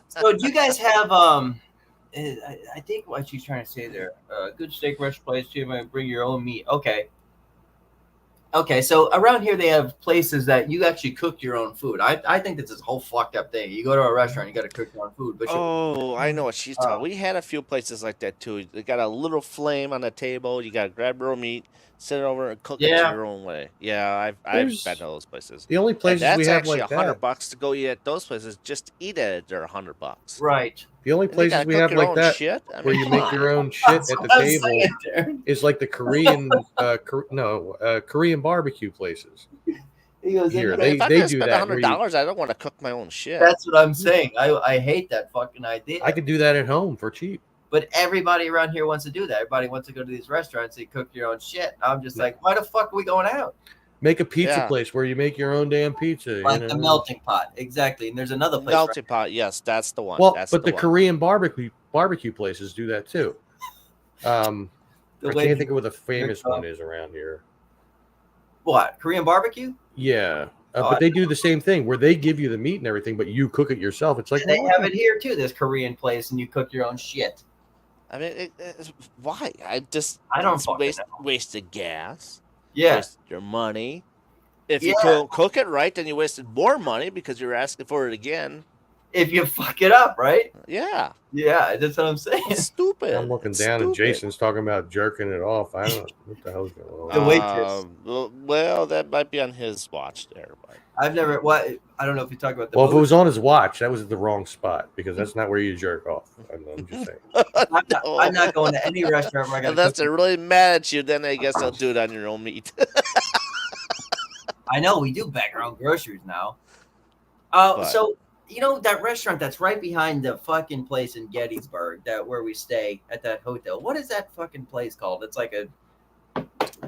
So do you guys have I think what she's trying to say there, good steak restaurant place too, might bring your own meat. Okay, so around here they have places that you actually cook your own food. I think this is a whole fucked up thing. You go to a restaurant, you got to cook your own food. But Oh, I know what she's talking. We had a few places like that too. They got a little flame on the table. You got to grab your own meat, sit it over, and cook it Yeah. your own way. Yeah, I've There's- been to those places. the only And places that's we have actually like $100 that. to go eat at those places. Just to eat at it, they're $100. right, The only And you places gotta we cook have your like own that, shit? I where mean, you come make your on. own shit at That's the what I'm table, saying, Darren. is like the Korean barbecue places. He goes, Here, "Isn't they it?" If I'm do gonna spend that. where you- $100, I don't want to cook my own shit. That's what I'm saying. I hate that fucking idea. I could do that at home for cheap. But everybody around here wants to do that. Everybody wants to go to these restaurants and cook your own shit. I'm just like, why the fuck are we going out? Make a pizza Yeah. place where you make your own damn pizza. Like you the know? melting pot, exactly. And there's another place. Melting pot, yes, that's the one. Well, that's but the one. Korean barbecue places do that too. The I way can't think of what the famous Your- one is around here. What, Korean barbecue? Yeah, Oh, but they do the same thing where they give you the meat and everything, but you cook it yourself. It's like And they well, have it here too. This Korean place, and you cook your own shit. I mean, why? I don't it's fucking wasted gas. Yeah. Wasted your money. If you Yeah. couldn't cook it right, then you wasted more money because you're asking for it again. If you fuck it up, right? Yeah. Yeah, that's what I'm saying. It's stupid. I'm looking It's down and stupid. Jason's talking about jerking it off. I don't know what the hell's going on. The waitress. Well, that might be on his watch there, but I've never. What? I don't know if you talk about the. Well, if it movie. was on his watch, that was at the wrong spot because that's not where you jerk off. I'm just saying. I'm not going to any restaurant where I got. unless they're really mad at you, then I guess they'll do it on your own meat. I know we do bag our own groceries now. But- So you know that restaurant that's right behind the fucking place in Gettysburg, that where we stay at that hotel. What is that fucking place called? It's like a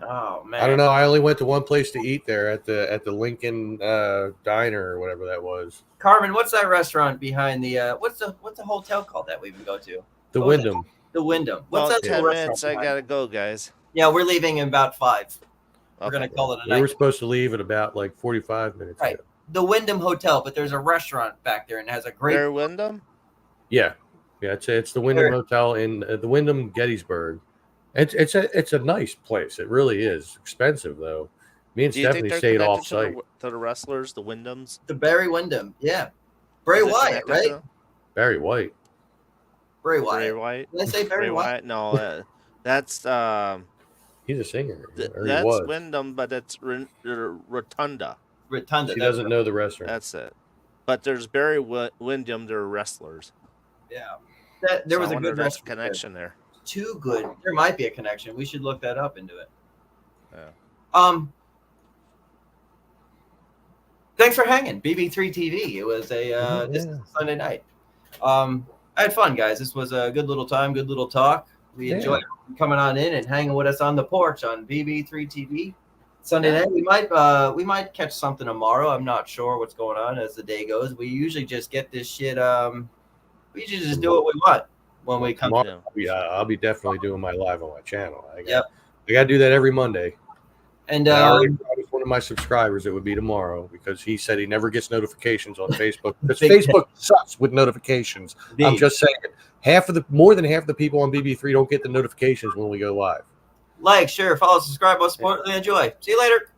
Oh man, I don't know. I only went to one place to eat there at the Lincoln Diner or whatever that was. Carmen, what's that restaurant behind the what's the hotel called that we even go to? The What was Wyndham. The Wyndham. What's About that 10 little minutes. restaurant I behind gotta it? go, guys. Yeah, we're leaving in about 5. We're Okay. gonna call it a We night. were supposed to leave at about like 45 minutes Right. ago. The Wyndham Hotel, but there's a restaurant back there and it has a great. Barry Windham? Yeah, it's the Wyndham Hotel in the Wyndham Gettysburg. It's a nice place. It really is. Expensive though. Me and Do you think Stephanie they're stayed connected off site. to the wrestlers, the Wyndhams? The Barry Windham, yeah. Bray Is it Wyatt, connected to right? them? Barry White. Bray Bray Wyatt. Wyatt? Did I say Barry Bray Wyatt? Wyatt? No, that's He's a singer. Or he that's was. Wyndham, but it's Rotunda. Rotunda. She that's doesn't right. know the restaurant. That's it. But there's Barry Windham. They're wrestlers. Yeah. There So was I a wonder good if that's a restaurant connection there. Too good. There might be a connection. We should look that up and do it. Yeah. Thanks for hanging, BB3 TV. It was a this is Sunday night. I had fun, guys. This was a good little time, good little talk. We enjoyed coming on in and hanging with us on the porch on BB3 TV. Sunday night, we might catch something tomorrow. I'm not sure what's going on as the day goes. We usually just get this shit. We usually just do what we want when we come. Tomorrow, I'll be definitely doing my live on my channel. I got to do that every Monday. And I already promised one of my subscribers it would be tomorrow because he said he never gets notifications on Facebook because Facebook sucks with notifications. I'm just saying, more than half the people on BB3 don't get the notifications when we go live. Like, share, follow, subscribe, most importantly, enjoy. See you later.